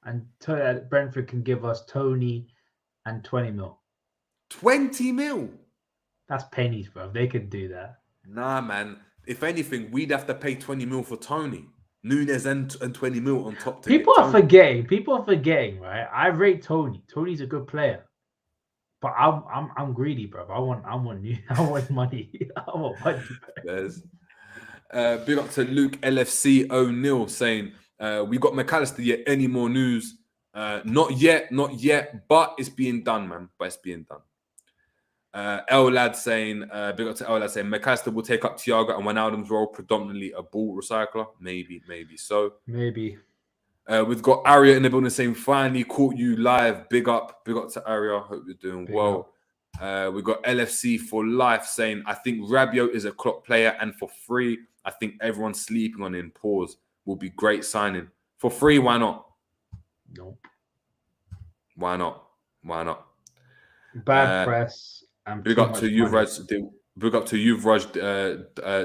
and Brentford can give us Toney and 20 mil. 20 mil? That's pennies, bro. They could do that. Nah, man. If anything, we'd have to pay 20 mil for Toney. Nunes and 20 mil on top. People are forgetting, right? I rate Toney. Toney's a good player, but I'm greedy, bro. I want money. I want money. Big up to Luke LFC O'Neill saying, we got Mac Allister yet. Any more news? Not yet, but it's being done, man. But it's being done. L Lad saying, big up to L Lad saying, Mac Allister will take up Thiago and Wijnaldum's role, predominantly a ball recycler. Maybe so. Maybe. We've got Aria in the building saying, finally caught you live. Big up to Aria. Hope you're doing well. We've got LFC for life saying, I think Rabiot is a clock player and for free. I think everyone's sleeping on him. Pause. Will be great signing. For free, why not? Nope. Why not? Bad press. Big up to Yuvraj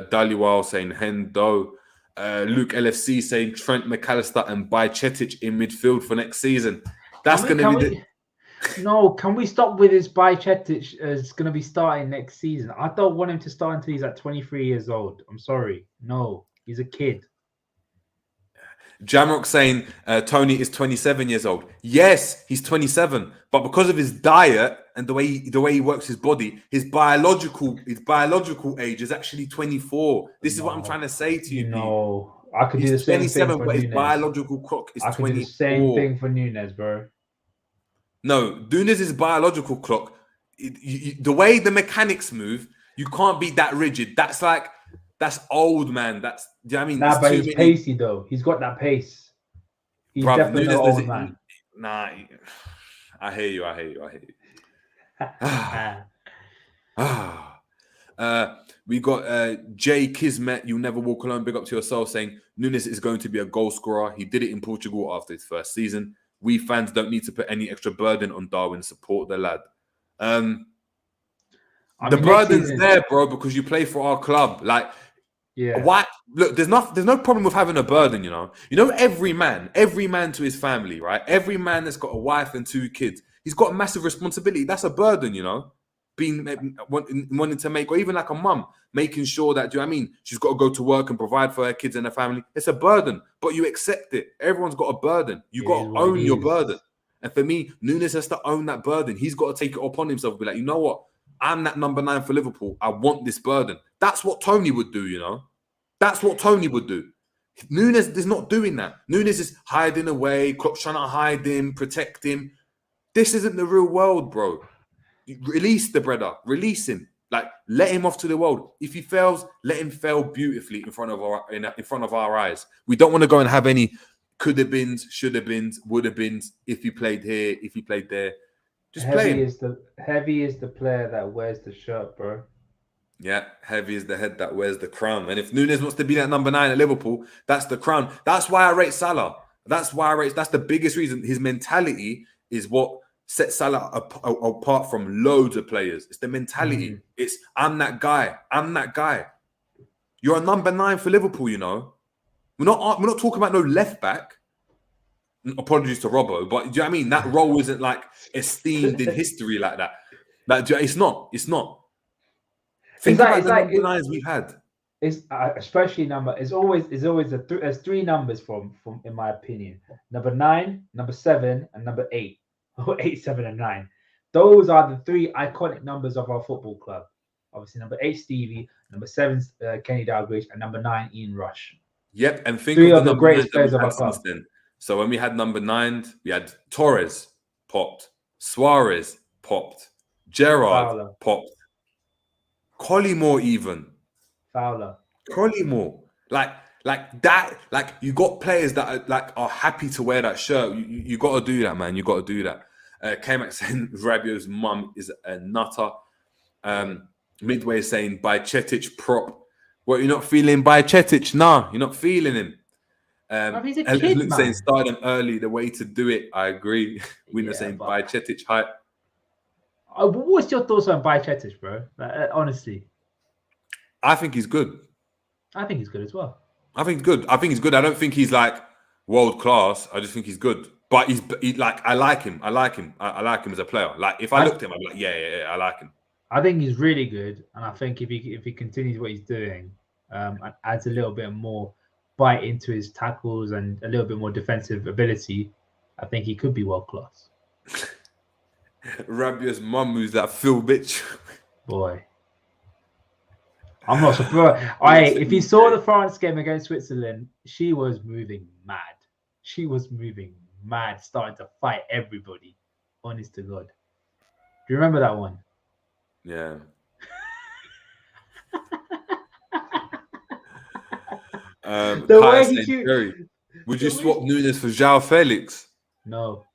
Daliwal saying Hendo. Luke LFC saying Trent Mac Allister and Bajcetic in midfield for next season. That's going to be No, can we stop with his Bajcetic? It's going to be starting next season. I don't want him to start until he's at 23 years old. I'm sorry. No. He's a kid. Jamrock saying Tony is 27 years old. Yes, he's 27, but because of his diet and the way he works his body, his biological age is actually 24. This is what I'm trying to say to you. No, I could do the He's same 27, thing for but his Nunes. biological clock is 24. I could do the same thing for Nunes, bro. No, Nunes' biological clock, the way the mechanics move, you can't be that rigid. That's old, man. Do you know what I mean? Nah, but he's pacey though. He's got that pace. He's definitely an old man. Nah, I hear you. We got Jay Kismet. You never walk alone. Big up to yourself. Saying Nunes is going to be a goal scorer. He did it in Portugal after his first season. We fans don't need to put any extra burden on Darwin. Support the lad. The burden's there, bro, because you play for our club. Like, yeah. Why? Look, there's no problem with having a burden. You know, every man to his family, right? Every man that's got a wife and 2 kids, he's got a massive responsibility. That's a burden, you know. Being wanting to make, or even like a mum, making sure that, do you know what I mean? She's got to go to work and provide for her kids and her family. It's a burden, but you accept it. Everyone's got a burden. You got to own your burden. And for me, Nunes has to own that burden. He's got to take it upon himself. Be like, you know what? I'm that number 9 for Liverpool. I want this burden. That's what Tony would do, you know? That's what Tony would do. Nunes is not doing that. Nunes is hiding away. Klopp's trying to hide him, protect him. This isn't the real world, bro. Release the brother. Release him. Like, let him off to the world. If he fails, let him fail beautifully in front of our eyes. We don't want to go and have any could have beens, should have beens, would have beens. If he played here, if he played there. Just play him. Heavy is the player that wears the shirt, bro. Yeah, heavy is the head that wears the crown. And if Nunes wants to be that number 9 at Liverpool, that's the crown. That's why I rate Salah. That's the biggest reason. His mentality is what sets Salah apart from loads of players. It's the mentality. It's, I'm that guy. You're a number 9 for Liverpool, you know. We're not talking about no left back. Apologies to Robbo, but do you know what I mean? That role isn't like esteemed in history like that. Like, it's not. Think about the number 9s we've had. It's especially number. It's always there's 3 numbers from in my opinion. Number 9, number 7, and number 8. Or 8, 7, and 9. Those are the 3 iconic numbers of our football club. Obviously, number 8, Stevie. Number 7, Kenny Dalglish, and number 9, Ian Rush. Yep, and think 3 of the greatest players of our club. Then. So when we had number 9, we had Torres popped, Suarez popped, Gerrard Fowler. Popped, Collymore even. Fowler. Collymore. Like that. Like, you got players that are happy to wear that shirt. You got to do that, man. You got to do that. K-Mac saying Rabiot's mum is a nutter. Midway saying by Chetic prop. What, you're not feeling by Chetic? Nah, you're not feeling him. He's a kid, Luke saying start him early, the way to do it. I agree. We're saying by Chetic hype. What's your thoughts on by Chetic, bro? Honestly, I think he's good. I think he's good as well. I think he's good. I don't think he's like world class. I just think he's good. But I like him. I like him as a player. Like, if I looked at him, I'd be like, yeah, I like him. I think he's really good, and I think if he continues what he's doing, and adds a little bit more bite into his tackles and a little bit more defensive ability, I think he could be world class. Rabiot's mum moves that Phil bitch. Boy, I'm not surprised. If you saw the France game against Switzerland, she was moving mad. Starting to fight everybody. Honest to God. Do you remember that one? Yeah. Would you swap Nunes for João Felix? No.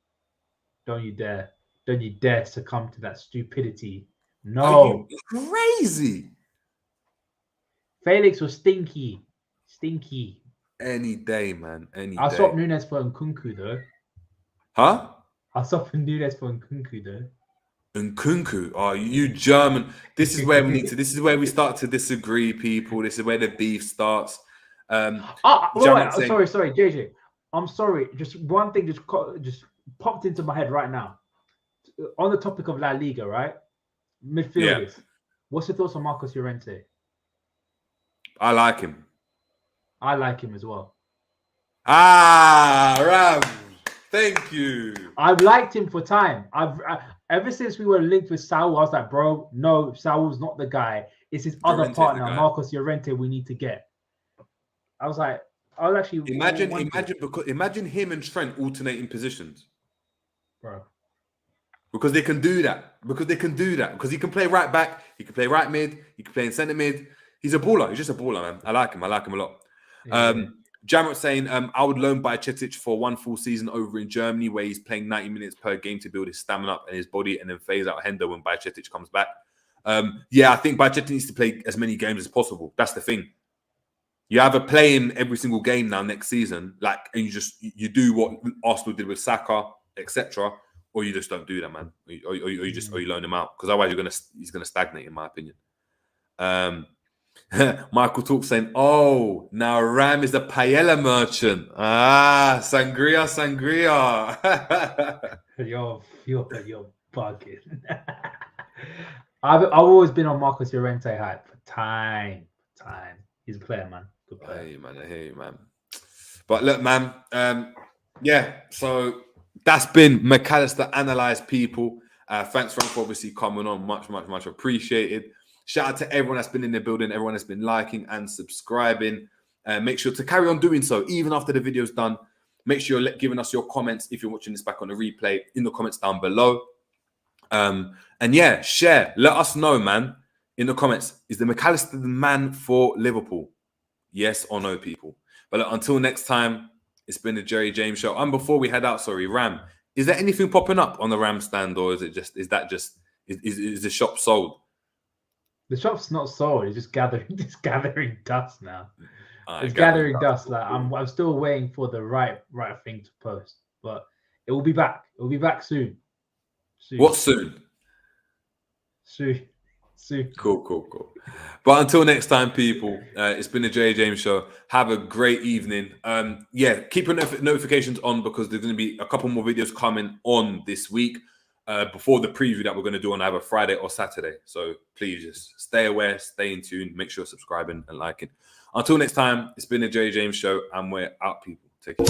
Don't you dare. Don't you dare succumb to that stupidity. No. Are you crazy? Felix was stinky. Any day, man. I'll swap Nunes for Nkunku, though. Huh? I'll swap Nunes for Nkunku, though. Nkunku? Oh, you German. This is where we start to disagree, people. This is where the beef starts. Sorry, JJ. I'm sorry. Just one thing just popped into my head right now. On the topic of La Liga, right? Midfielders. Yeah. What's your thoughts on Marcos Llorente? I like him. I like him as well. Ram. Thank you. I've liked him for time. Ever since we were linked with Saul, I was like, bro, no, Saul's not the guy. It's his other Llorente's partner, the guy. Marcos Llorente. We need to get. I was actually imagine him and Trent alternating positions, bro. because they can do that. Because he can play right back, he can play right mid, he can play in centre mid. He's a baller. He's just a baller, man. I like him a lot. Yeah. Jamrot saying, I would loan Bajcetic for one full season over in Germany, where he's playing 90 minutes per game to build his stamina up and his body, and then phase out Hendo when Bajcetic comes back. I think Bajcetic needs to play as many games as possible. That's the thing. You either play him every single game now next season, and you do what Arsenal did with Saka, etc., or you just don't do that, man. Or you loan him out, because otherwise he's gonna stagnate, in my opinion. Michael Talk saying, "Oh, now Ram is the paella merchant. Sangria. You're bugging. I've always been on Marcos Llorente hype for time. He's a player, man. Good player. I hear you, man. But look, man. So that's been Mac Allister Analyze, people. Thanks for obviously coming on. Much appreciated. Shout out to everyone that's been in the building, everyone that's been liking and subscribing. Make sure to carry on doing so, even after the video's done. Make sure you're giving us your comments if you're watching this back on the replay in the comments down below. Share. Let us know, man, in the comments. Is the Mac Allister the man for Liverpool? Yes or no, people? But look, until next time, it's been the Jerry James Show. And before we head out, Ram, is there anything popping up on the Ram stand, or is the shop sold? The shop's not sold. It's just gathering dust now. It's gathering dust. Like I'm still waiting for the right thing to post, but it will be back. It will be back soon. What soon? Soon. Cool. But until next time, people, it's been the J James Show. Have a great evening. Keep your notifications on, because there's going to be a couple more videos coming on this week before the preview that we're going to do on either Friday or Saturday. So please just stay aware, stay in tune, make sure you're subscribing and liking. Until next time, it's been the J James Show, and we're out, people. Take care.